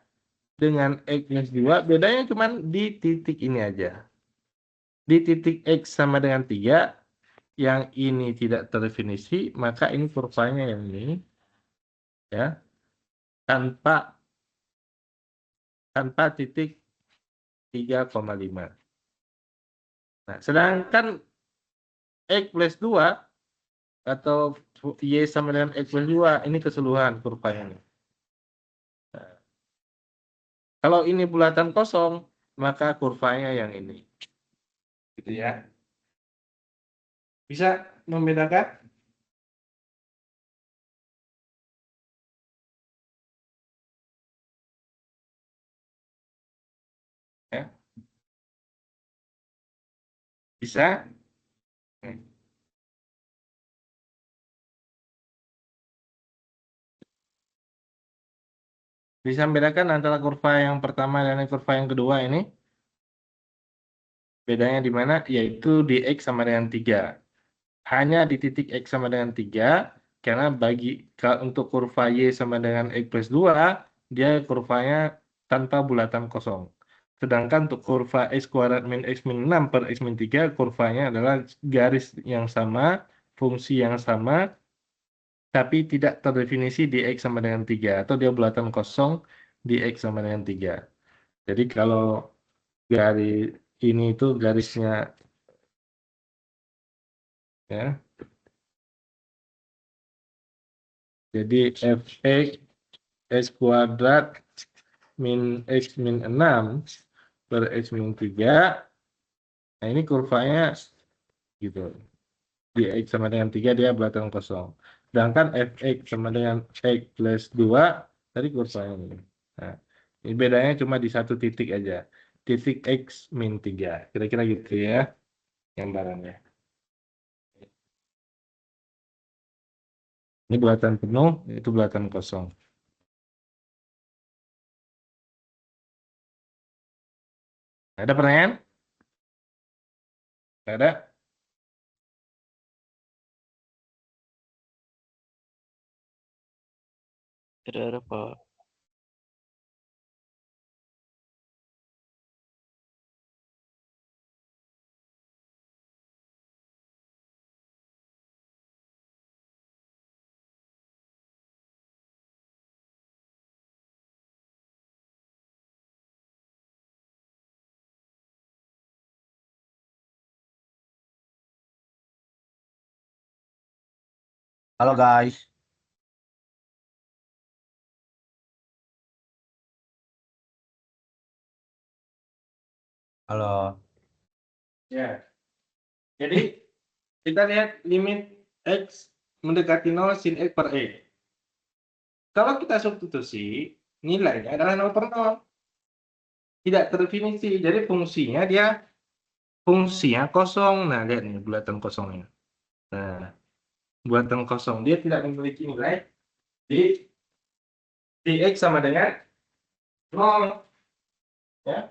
dengan X minus 2, bedanya cuma di titik ini aja. Di titik X sama dengan 3, yang ini tidak terdefinisi, maka ini kurvanya yang ini, ya, tanpa titik 3,5. Nah, sedangkan X plus 2 atau Y sama dengan X plus 2, ini keseluruhan kurvanya. Nah, kalau ini bulatan kosong, maka kurvanya yang ini. Gitu ya. Bisa membedakan? Ya. Bisa? Bisa membedakan antara kurva yang pertama dan kurva yang kedua ini? Bedanya di mana? Yaitu di X sama dengan 3. Hanya di titik X sama dengan 3, karena untuk kurva Y sama dengan X plus 2, dia kurvanya tanpa bulatan kosong. Sedangkan untuk kurva X kuadrat min X min 6 per X min 3, kurvanya adalah garis yang sama, fungsi yang sama, tapi tidak terdefinisi di X sama dengan 3, atau dia bulatan kosong di X sama dengan 3. Jadi kalau garis ini itu garisnya, ya, jadi Fx X kuadrat min X min 6 per X min 3, nah ini kurvanya gitu. Di X sama dengan 3 dia bulatan kosong. Sedangkan Fx sama dengan X plus 2, tadi kurvanya ini. Nah, ini bedanya cuma di satu titik aja. Titik X min 3. Kira-kira gitu ya gambarannya. Ini bulatan penuh, itu bulatan kosong. Ada pertanyaan? Ada? Ada Pak. Halo guys. Halo. Ya. Jadi kita lihat limit X mendekati 0 sin X per E. Kalau kita substitusi, nilainya adalah 0 per 0. Tidak terdefinisi. Jadi fungsinya kosong. Nah, lihat nih bulatan kosongnya. Nah, bulatan kosong. Dia tidak memiliki nilai di X sama dengan 0. Ya.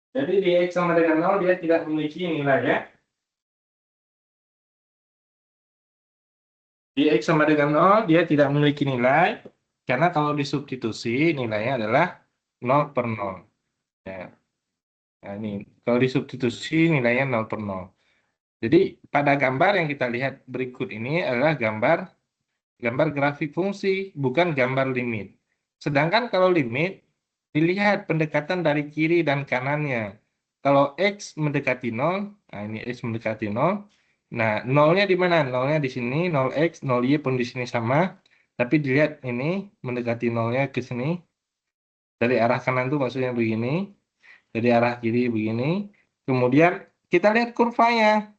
Jadi di X sama dengan 0 dia tidak memiliki nilai ya. Di X sama dengan 0 dia tidak memiliki nilai, karena kalau disubstitusi nilainya adalah 0 per 0. Ya. Nah, ini kalau disubstitusi nilainya 0 per 0. Jadi pada gambar yang kita lihat berikut ini adalah gambar grafik fungsi, bukan gambar limit. Sedangkan kalau limit, Dilihat pendekatan dari kiri dan kanannya. Kalau X mendekati 0, nah ini X mendekati 0. Nah, nolnya di mana? Nolnya di sini, 0X, 0Y pun di sini sama. Tapi dilihat ini mendekati nolnya ke sini. Dari arah kanan tuh maksudnya begini. Dari arah kiri begini. Kemudian kita lihat kurvanya.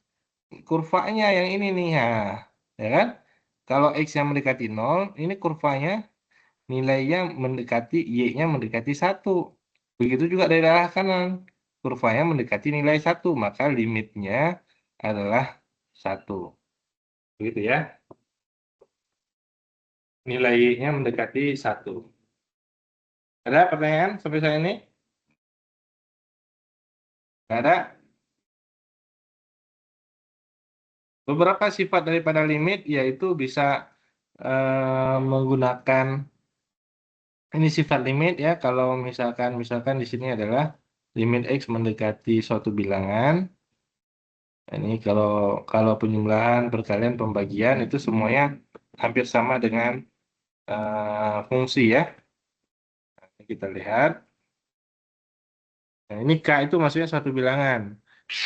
Kurvanya yang ini nih. Nah, ya kan? Kalau X yang mendekati 0, ini kurvanya nilainya mendekati, Y-nya mendekati 1. Begitu juga dari arah kanan. Kurvanya mendekati nilai 1, maka limitnya adalah 1. Begitu ya. Nilai Y-nya mendekati 1. Ada pertanyaan sampai saya ini? Nggak ada? Beberapa sifat daripada limit yaitu bisa menggunakan ini sifat limit ya. Kalau misalkan di sini adalah limit X mendekati suatu bilangan. Ini kalau penjumlahan, perkalian, pembagian itu semuanya hampir sama dengan fungsi ya. Nah, kita lihat. Nah, ini K itu maksudnya suatu bilangan.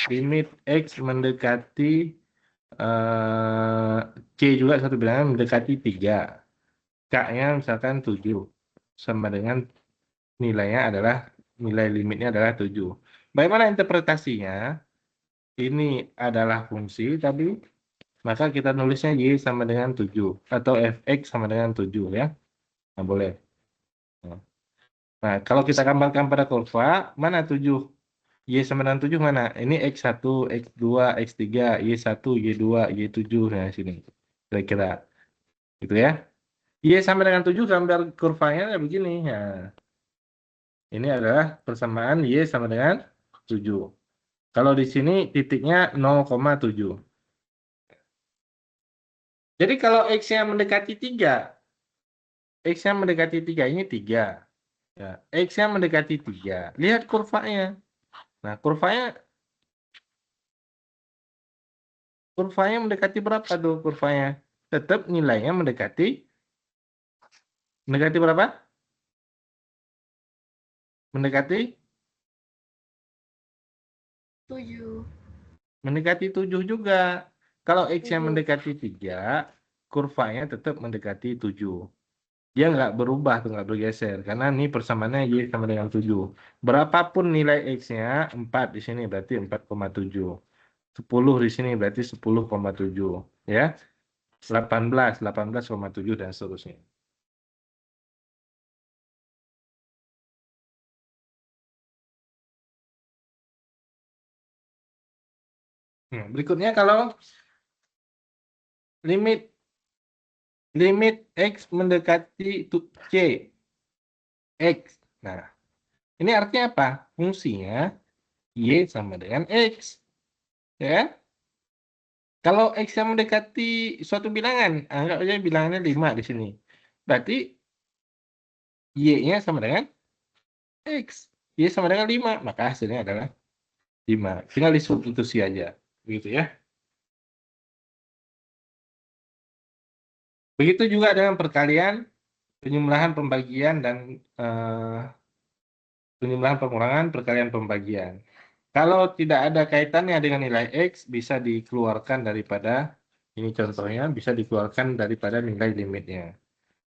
Limit X mendekati C juga satu bilangan mendekati 3. K-nya misalkan 7. Sama dengan nilainya adalah, nilai limitnya adalah 7. Bagaimana interpretasinya? Ini adalah fungsi tadi, maka kita nulisnya Y sama dengan 7. Atau Fx sama dengan 7 ya. Nah, boleh. Nah, kalau kita gambarkan pada kurva, mana 7? Y sama dengan 7 mana? Ini X1, X2, X3, Y1, Y2, Y7. Nah, sini. Kira-kira. Gitu ya. Y sama dengan 7 gambar kurvanya begini. Nah, ini adalah persamaan Y sama dengan 7. Kalau di sini titiknya 0,7. Jadi kalau X-nya mendekati 3, X-nya mendekati 3, ini 3. Ya, X-nya mendekati 3. Lihat kurvanya. Nah, kurvanya mendekati berapa tuh kurvanya? Tetap nilainya mendekati berapa? Mendekati 7. mendekati 7 juga. Kalau X-nya 7. mendekati 3, kurvanya tetap mendekati 7. Dia nggak berubah tuh, nggak bergeser. Karena ini persamaannya Y sama dengan 7. Berapapun nilai X-nya, 4 di sini berarti 4,7. 10 di sini berarti 10,7. Ya. 18, 18,7 dan seterusnya. Berikutnya kalau limit X mendekati C. X. Nah, ini artinya apa? Fungsinya Y sama dengan X. Ya. Kalau X yang mendekati suatu bilangan, anggap aja bilangannya 5 di sini. Berarti Y-nya sama dengan X. Y sama dengan 5, maka hasilnya adalah 5. Tinggal disubstitusi aja. Begitu ya. Begitu juga dengan perkalian, penjumlahan, pembagian, dan penjumlahan, pengurangan, perkalian, pembagian. Kalau tidak ada kaitannya dengan nilai X, bisa dikeluarkan daripada, ini contohnya, bisa dikeluarkan daripada nilai limitnya.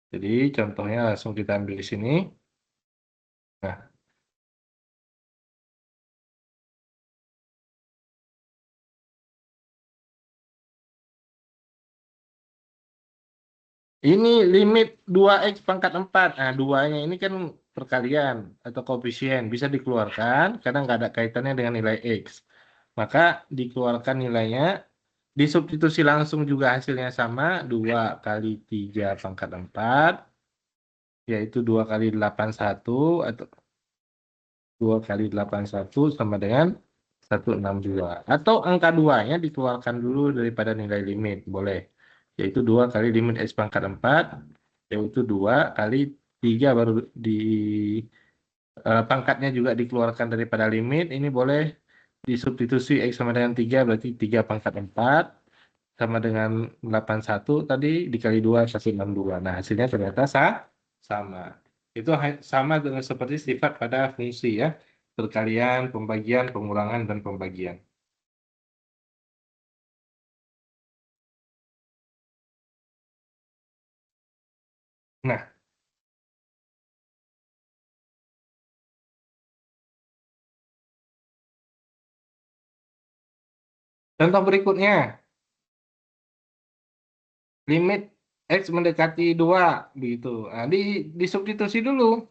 Jadi contohnya langsung kita ambil di sini. Nah, ini limit 2X pangkat 4. Nah, 2-nya ini kan perkalian atau koefisien. Bisa dikeluarkan karena nggak ada kaitannya dengan nilai X. Maka dikeluarkan nilainya, disubstitusi langsung juga hasilnya sama. 2 kali 3 pangkat 4. Yaitu 2 kali 81 atau 2 kali 81 sama dengan 162. Atau angka 2-nya dikeluarkan dulu daripada nilai limit. Boleh. Yaitu 2 kali limit X pangkat 4. Yaitu 2 kali 3 baru di pangkatnya juga dikeluarkan daripada limit. Ini boleh disubstitusi X sama dengan 3. Berarti 3 pangkat 4. Sama dengan 81 tadi dikali 2, 162. Nah, hasilnya ternyata sama. Itu sama dengan seperti sifat pada fungsi ya. Perkalian, pembagian, pengulangan, dan pembagian. Nah, contoh berikutnya. Limit X mendekati 2. Begitu. Nah, disubstitusi dulu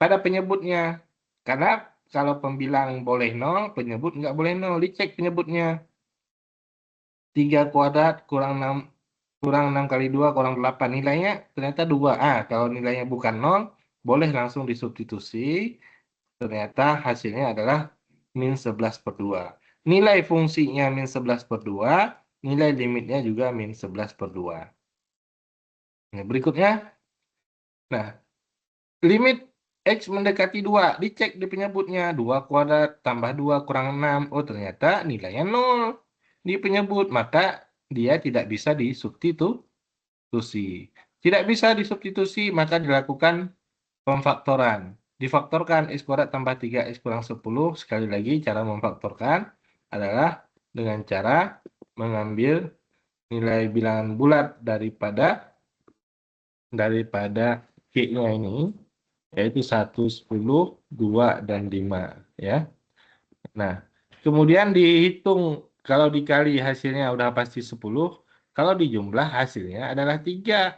pada penyebutnya. Karena kalau pembilang boleh 0, penyebut nggak boleh 0. Dicek penyebutnya. 3 kuadrat kurang 6 kali 2 kurang 8. Nilainya ternyata 2. Kalau nilainya bukan 0, boleh langsung disubstitusi. Ternyata hasilnya adalah min 11/2. Nilai fungsinya min 11/2, nilai limitnya juga min 11/2. Nah, berikutnya. Nah, limit X mendekati 2, dicek di penyebutnya. 2 kuadrat tambah 2 kurang 6. Oh, ternyata nilainya 0 di penyebut. Maka dia tidak bisa disubstitusi. Tidak bisa disubstitusi, maka dilakukan pemfaktoran. Difaktorkan X kuadrat tambah 3X kurang 10. Sekali lagi, cara memfaktorkan adalah dengan cara mengambil nilai bilangan bulat daripada Q-nya ini, yaitu 1, 10, 2, dan 5. Ya. Nah, kemudian dihitung, kalau dikali hasilnya udah pasti 10, kalau dijumlah hasilnya adalah 3.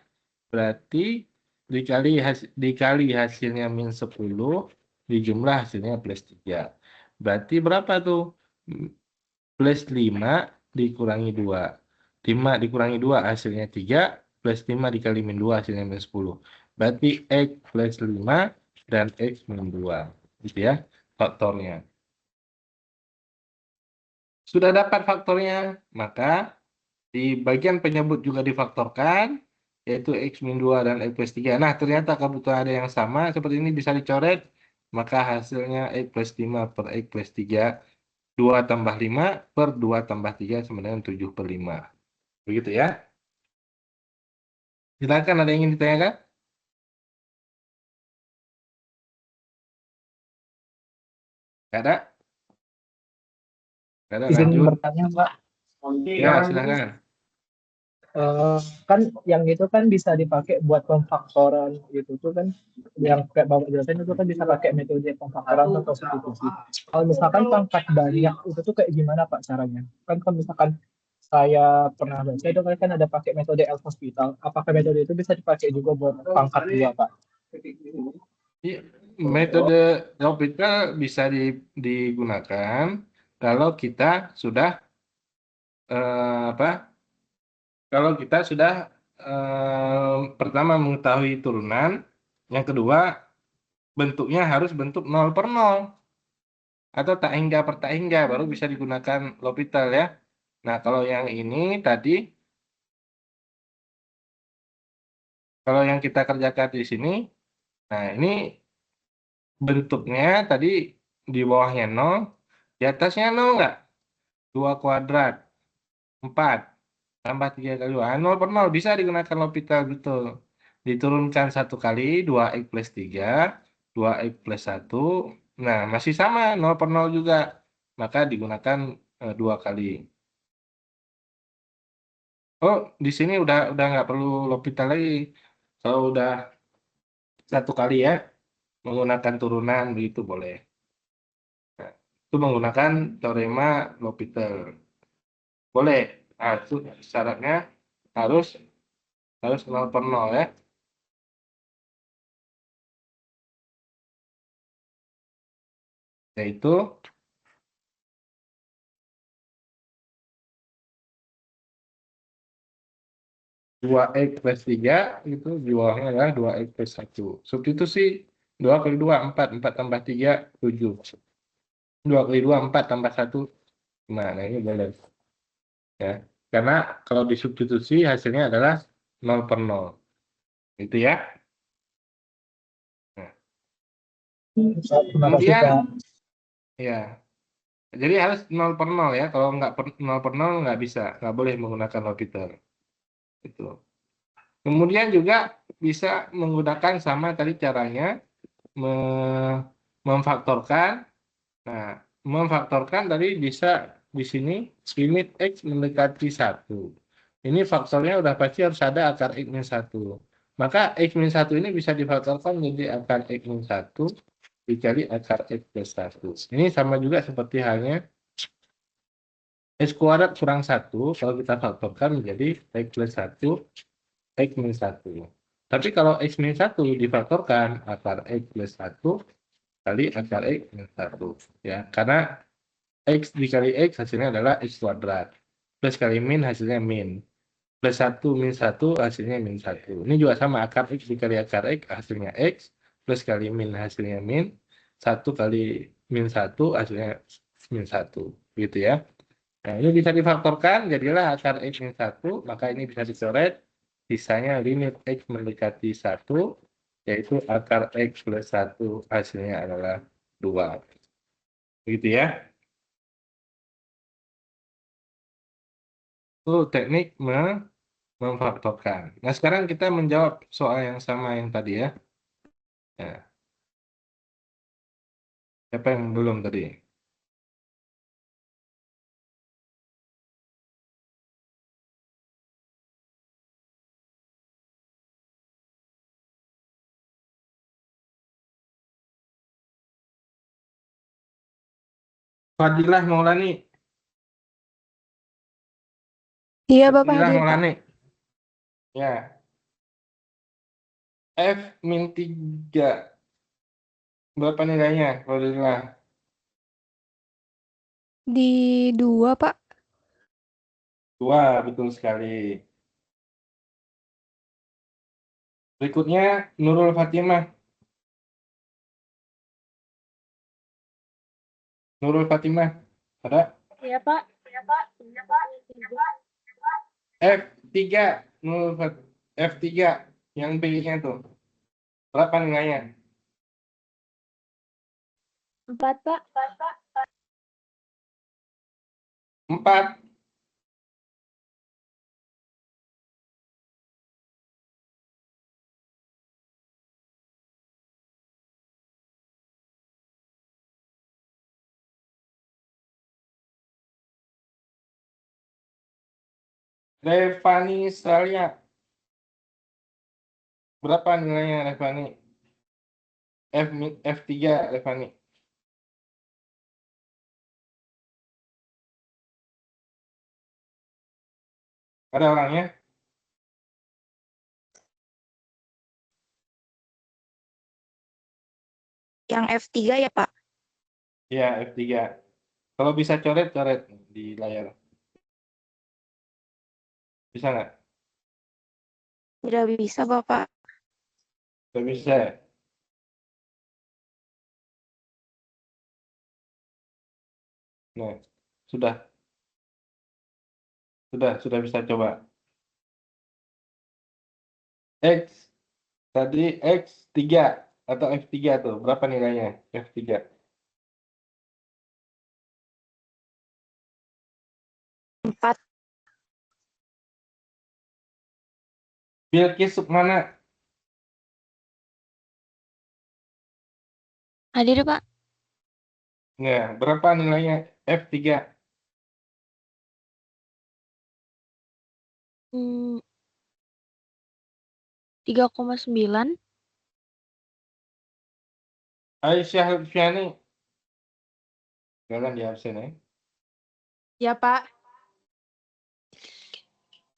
Berarti dikali hasilnya min 10, dijumlah hasilnya plus 3. Berarti berapa tuh? Plus 5 dikurangi 2. 5 dikurangi 2 hasilnya 3, plus 5 dikali min 2 hasilnya min 10. Berarti X plus 5 dan X min 2. Gitu ya, faktornya. Sudah dapat faktornya, maka di bagian penyebut juga difaktorkan, yaitu X min 2 dan X plus 3. Nah, ternyata kebetulan ada yang sama, seperti ini bisa dicoret, maka hasilnya X plus 5 per X plus 3, 2 tambah 5 per 2 tambah 3 sama dengan 7/5. Begitu ya. Silakan, ada yang ingin ditanyakan? Nggak ada? Nggak ada, Izin lanjut. bertanya, Pak. Ya, silakan. Kan yang itu kan bisa dipakai buat pemfaktoran gitu tuh kan, yang kayak Bapak jelasin itu kan bisa pakai metode pemfaktoran atau substitusi. Kalau misalkan pangkat banyak itu tuh kayak gimana Pak caranya? Kan kalau misalkan saya pernah baca itu kan ada pakai metode L-Hospital. Apakah metode itu bisa dipakai juga buat pangkat 2 Pak? Iya, metode L'Hopital bisa digunakan kalau kita sudah kalau kita sudah pertama mengetahui turunan, yang kedua bentuknya harus bentuk 0/0 atau tak hingga per tak hingga, baru bisa digunakan L'Hopital ya. Nah, kalau yang ini tadi, kalau yang kita kerjakan di sini, nah ini bentuknya tadi di bawahnya 0, di atasnya 0 enggak? 2 kuadrat, 4, tambah 3 kali 2. 0/0 bisa digunakan L'Hopital, betul. Diturunkan 1 kali, 2X plus 3, 2X plus 1. Nah, masih sama, 0/0 juga. Maka digunakan 2 kali. Oh, di sini udah nggak perlu L'Hopital lagi. Kalau udah 1 kali ya, menggunakan turunan, begitu boleh. Nah, itu menggunakan teorema L'Hopital. Boleh. Nah, itu syaratnya harus 0/0 ya. Yaitu dua X plus 3 itu di bawahnya adalah 2X plus 1. Substitusi 2 kali 2, 4. 4 tambah 3, 7. 2 kali 2, 4 tambah 1. Nah, ini boleh. Ya. Karena kalau disubstitusi hasilnya adalah 0/0. Itu ya. Nah. Kemudian, ya. Jadi harus 0/0 ya. Kalau nggak 0/0 nggak bisa. Nggak boleh menggunakan L'Hopital. Itu. Kemudian juga bisa menggunakan sama tadi caranya memfaktorkan. Nah, memfaktorkan tadi bisa di sini limit X mendekati 1. Ini faktornya udah pasti harus ada akar X min 1. Maka X min 1 ini bisa difaktorkan menjadi akar X min 1 dikali akar X plus 1. Ini sama juga seperti halnya X kuadrat kurang 1 kalau kita faktorkan menjadi X plus 1 X min 1. Tapi kalau X min 1 difaktorkan akar X plus 1 kali akar X min 1. Ya, karena X dikali X hasilnya adalah X kuadrat. Plus kali min hasilnya min. Plus 1 min 1 hasilnya min 1. Ini juga sama, akar X dikali akar X hasilnya X. Plus kali min hasilnya min. 1 kali min 1 hasilnya min 1. Gitu ya. Nah, ini bisa difaktorkan, jadilah akar X min 1. Maka ini bisa dicoret. Sisanya limit X mendekati 1. Yaitu akar X plus 1 hasilnya adalah 2. Begitu ya. Itu teknik memfaktorkan. Nah, sekarang kita menjawab soal yang sama yang tadi ya. Ya. Siapa yang belum tadi? Fadilah Maulani. Iya, Bapak Fadilah hadir, Pak. Maulani. Ya. F min 3. Berapa nilainya? Fadilah. Di 2, Pak. 2, betul sekali. Berikutnya Nurul Fatimah. Nurul Fatimah. Ada? Iya, Pak. F3. Nurul F3. Yang B-nya tuh. Berapa nilainya? 4, Pak. 4. Revani Australia. Berapa nilainya Revani? F3 Revani. Ada orangnya? Yang F3 ya, Pak. Ya, F3. Kalau bisa coret di layar. Bisa nggak? Tidak bisa, Bapak. Nggak bisa. Nah, sudah. Sudah bisa coba. X. Tadi X3 atau F3 tuh. Berapa nilainya? F3. Empat. Bilqis Sukmana. Hadir, Pak. Nah, berapa nilainya F3? Hmm, 3,9. Aisyah Lutfiani. Jangan di absen ya. Ya, Pak.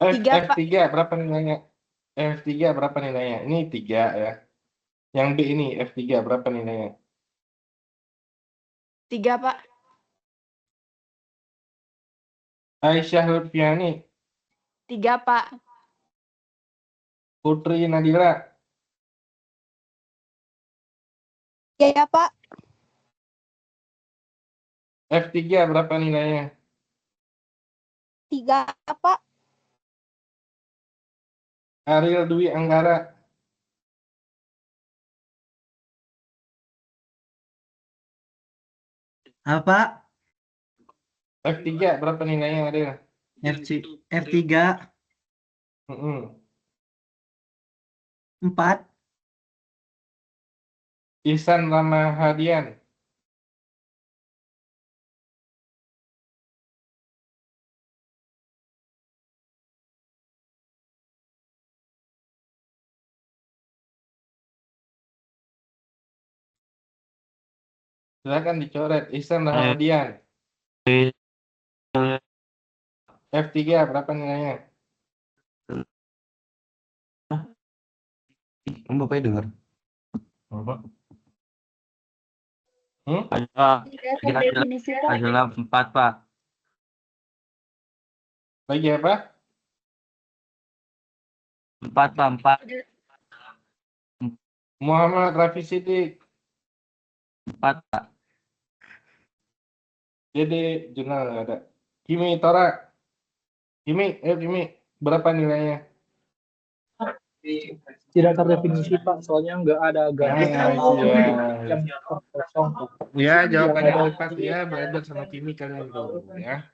F, 3, Pak. F3 berapa nilainya? F3 berapa nilainya? Ini 3 ya. Yang B ini F3 berapa nilainya? 3, Pak. Aisyah Lutfiani. 3, Pak. Putri Nadira. Ya, Pak. F3 berapa nilainya? 3, Pak. Ariel Dwi Anggara. Apa? F3 berapa nilainya Ariel? F3. Mm-mm. 4. Ihsan Ramahadian. Silakan dicoret. Ihsan Ramahadian. F3 berapa nilainya? Bapaknya dengar. Bapak. Definisi Pak. Adalah 4, Pak. Lagi apa? 4, Pak. 4. Muhammad Rafi Siddiq. 4, Pak. Jadi jurnal nggak ada. Kimi Tora. Kimi, berapa nilainya? Tidak terdefinisi Pak, soalnya nggak ada garis Nah, atau iya. yang kosong Pak. Ya, jawabannya Yang ada- tepat ya. Belajar sama Kimi kalian dulu ya.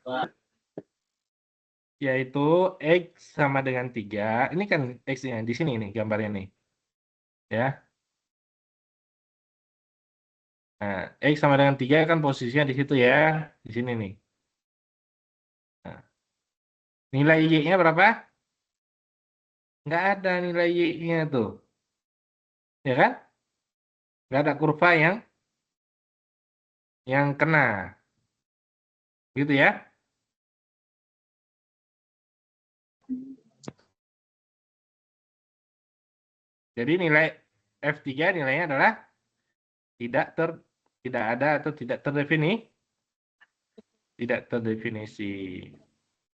Yaitu X sama dengan 3. Ini kan X-nya di sini nih gambarnya nih. Ya. Nah, X sama dengan 3 kan posisinya di situ ya. Di sini nih. Nah, nilai Y-nya berapa? Nggak ada nilai Y-nya tuh. Ya kan? Nggak ada kurva yang kena. Gitu ya. Jadi nilai F3 nilainya adalah tidak ada atau tidak terdefinisi.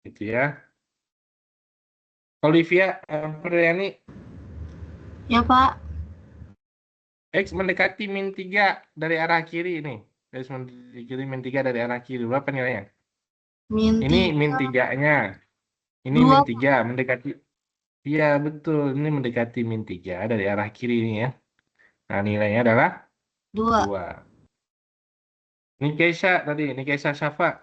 Gitu ya. Olivia Friani, Ya Pak. X mendekati min 3 dari arah kiri ini. X mendekati min 3 dari arah kiri. Berapa nilainya? Ini min 3-nya. Ini Dua. min 3 mendekati. Iya, betul. Ini mendekati min 3 dari arah kiri ini ya. Nah, nilainya adalah 2. 2. Ini Keisha tadi, ini Keisha Syafa.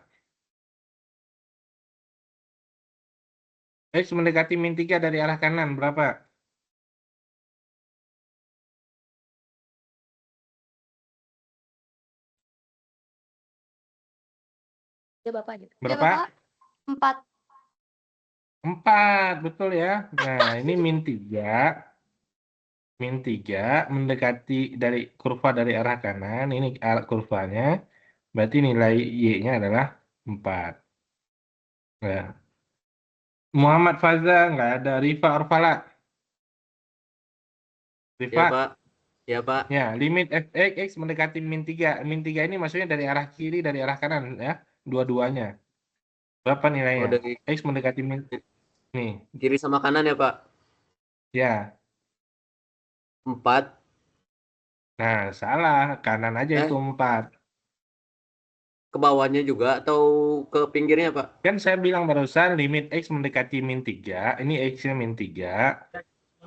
X mendekati min 3 dari arah kanan. Berapa? Ya Bapak aja. Berapa? 4. 4, betul ya. Nah, ini min 3. Min 3 mendekati dari kurva dari arah kanan. Ini arah kurvanya. Berarti nilai Y-nya adalah 4. Ya. Muhammad Faza, nggak ada. Rifa Orfala. Rifa, Ya Pak. Ya Pak. ya, limit fx x mendekati min 3. Min 3 ini maksudnya dari arah kiri, dari arah kanan ya. Dua-duanya. Berapa nilainya? Oh, dari X mendekati min. Nih, kiri sama kanan ya Pak. ya. 4. Nah, salah. Kanan aja itu 4. Ke bawahnya juga atau ke pinggirnya Pak? Kan saya bilang barusan limit X mendekati min 3. Ini X-nya min 3.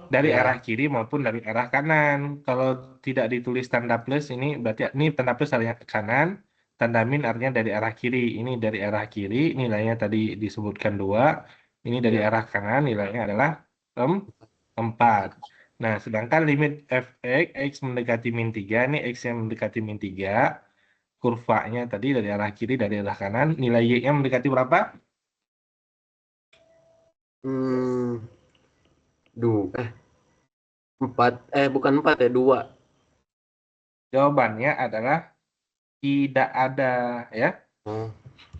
Dari Ya. arah kiri maupun dari arah kanan. Kalau tidak ditulis tanda plus, ini berarti ini tanda plus arah kanan. Tanda min artinya dari arah kiri. Ini dari arah kiri, nilainya tadi disebutkan 2. Ini dari Ya. arah kanan, nilainya adalah 4. Nah, sedangkan limit fx, x mendekati min 3, ini x yang mendekati min 3. Kurvanya tadi dari arah kiri, dari arah kanan. Nilai y-nya mendekati berapa? Hmm. 4. Bukan 4 ya, 2. Jawabannya adalah tidak ada ya. Oh.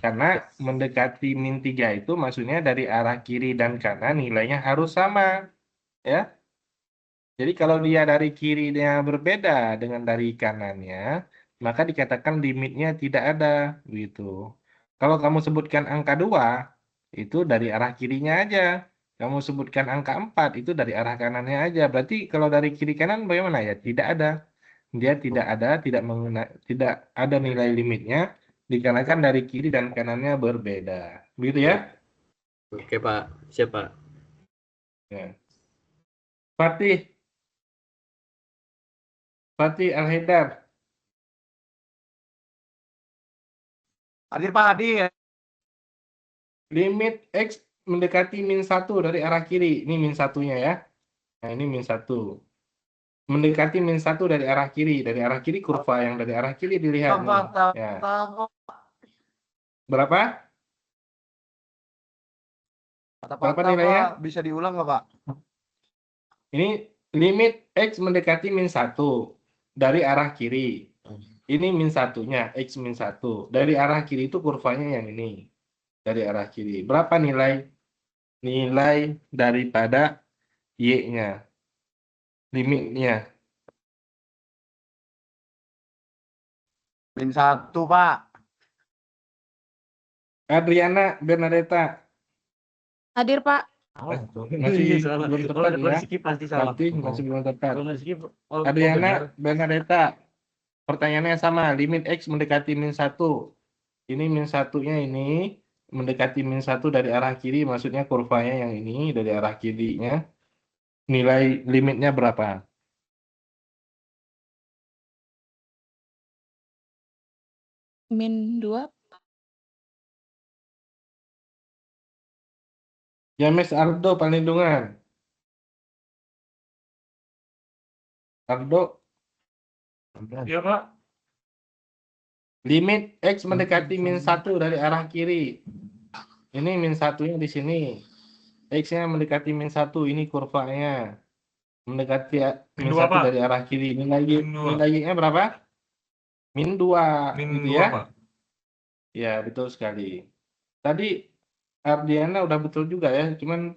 Karena mendekati min 3 itu maksudnya dari arah kiri dan kanan nilainya harus sama. Ya. Jadi kalau dia dari kirinya berbeda dengan dari kanannya, maka dikatakan limitnya tidak ada. Gitu. Kalau kamu sebutkan angka 2, itu dari arah kirinya aja. Kamu sebutkan angka 4, itu dari arah kanannya aja. Berarti kalau dari kiri kanan bagaimana ya? Tidak ada. Dia tidak ada, tidak ada nilai limitnya, dikarenakan dari kiri dan kanannya berbeda. Begitu ya? Oke Pak, siap Pak. Ya. Fatih Al-Haidar. Hadir Pak, hadir. Limit X mendekati min 1 dari arah kiri. Ini min 1-nya ya. Nah, ini min 1. mendekati min 1 dari arah kiri. Dari arah kiri kurva yang dari arah kiri dilihat nih. Ya. Berapa? Berapa nilainya? Bisa diulang nggak, Pak? Ini limit X mendekati min 1 dari arah kiri. Ini min 1-nya, X min 1. Dari arah kiri itu kurvanya yang ini. Dari arah kiri. Berapa nilai daripada Y-nya? Limitnya. Min 1, Pak. Adriana Bernadetta. Hadir, Pak. Masih belum tepat ya. skip pasti salah. Berarti masih belum tepat. Kalau skip, Adriana Bernadetta. Pertanyaannya sama. Limit X mendekati min 1. Ini min 1-nya ini mendekati min 1 dari arah kiri. Maksudnya kurvanya yang ini dari arah kirinya. Nilai limitnya berapa? Min 2. James Ardo Panlindungan. Ardo, Iya, Pak. limit X mendekati min 1 dari arah kiri. Ini min 1-nya di sini. X-nya mendekati min 1. Ini kurvanya. Mendekati min Min 2, 1 Pak. dari arah kiri. Nilai Min 2. Y-nya berapa? Min 2. Min Gitu 2, ya. Pak. Ya, betul sekali. Tadi Ardiana udah betul juga ya. Cuman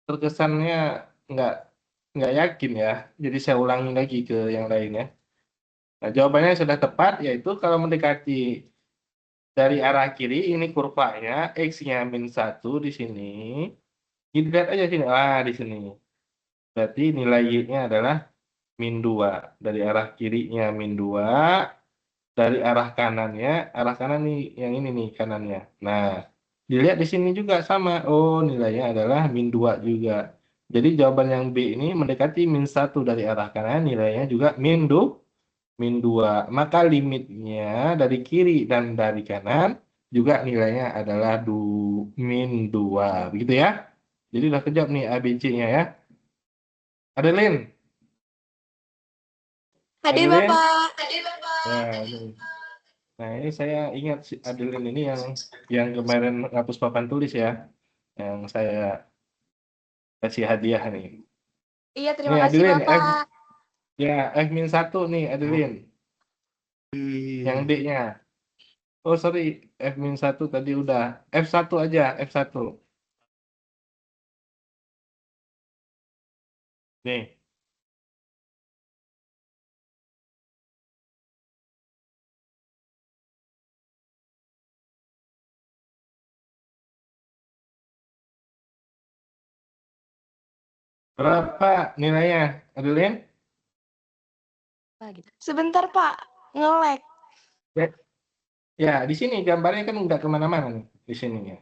terkesannya nggak yakin ya. Jadi saya ulangi lagi ke yang lainnya. Nah, jawabannya sudah tepat, yaitu kalau mendekati dari arah kiri, ini kurvanya, X-nya min 1 di sini. Lihat aja sini, di sini. Berarti nilai Y-nya adalah min 2. Dari arah kirinya min 2, dari arah kanan nih, yang ini nih kanannya. Nah, dilihat di sini juga sama. Oh, nilainya adalah min 2 juga. Jadi jawaban yang B ini mendekati min 1 dari arah kanan, nilainya juga min 2. Maka limitnya dari kiri dan dari kanan juga nilainya adalah min 2. Begitu ya. Jadi udah kejawab nih ABC-nya ya. Adeline. Hadir, Adeline? Bapak. Nah, ini saya ingat si Adeline ini yang kemarin ngapus papan tulis ya. Yang saya kasih hadiah nih. Iya, terima Nih, kasih, Adeline, Bapak. F-1 nih, Adeline. Yang D-nya. Oh, sorry. F-1 tadi udah. F1 aja, F1. Nih. Berapa nilainya, Adeline? Sebentar, Pak. Nge-lag. Ya, di sini gambarnya kan nggak kemana-mana nih, di sini ya.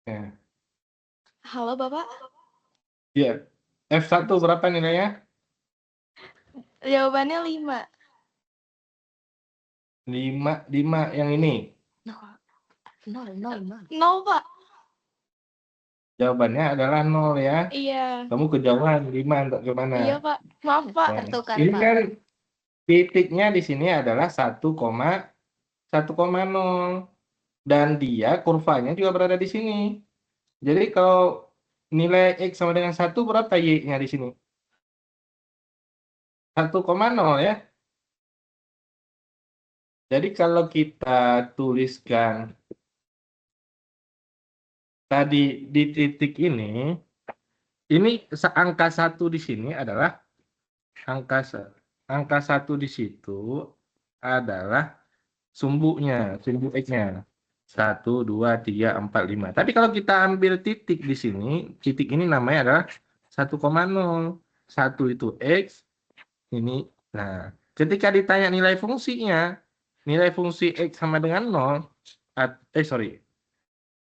Ya. Halo, Bapak. Iya. F1 berapa nilainya? Jawabannya 5. 5 yang ini. 0, Pak. Jawabannya adalah 0 ya. Iya. Kamu kejauhan 5 untuk ke mana? Iya, Pak. Maaf, Pak. Nah, ini kan titiknya di sini adalah 1,0 dan dia kurvanya juga berada di sini. Jadi kalau nilai X sama dengan 1 berapa Y-nya di sini? 1,0 ya. Jadi kalau kita tuliskan tadi di titik ini angka 1 di sini adalah angka 1 di situ adalah sumbu X-nya. 1, 2, 3, 4, 5. Tapi kalau kita ambil titik di sini, titik ini namanya adalah 1,0. 1 itu X, ini. Nah, ketika ditanya nilai fungsinya, nilai fungsi X sama dengan 0,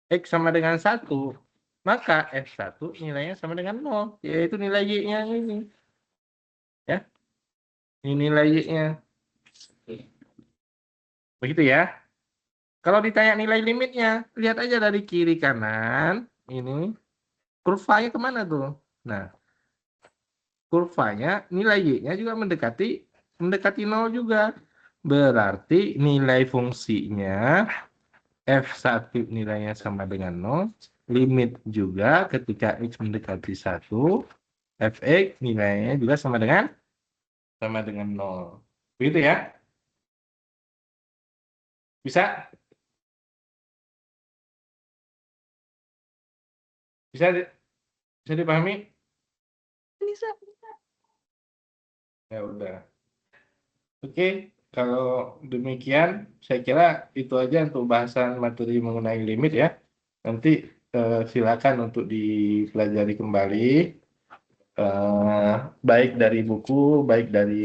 X sama dengan 1, maka F1 nilainya sama dengan 0, yaitu nilai Y-nya ini. Ya. Ini nilai Y-nya. Begitu ya. Kalau ditanya nilai limitnya, lihat aja dari kiri kanan, ini kurvanya kemana tuh? Nah, kurvanya nilai y-nya juga mendekati 0 juga. Berarti nilai fungsinya f1 nilainya sama dengan 0, limit juga ketika x mendekati 1, fx nilainya juga sama dengan 0. Begitu ya? Bisa? Bisa dipahami? Bisa. Ya udah. Oke, kalau demikian saya kira itu aja untuk bahasan materi mengenai limit ya. Nanti silakan untuk dipelajari kembali, baik dari buku, baik dari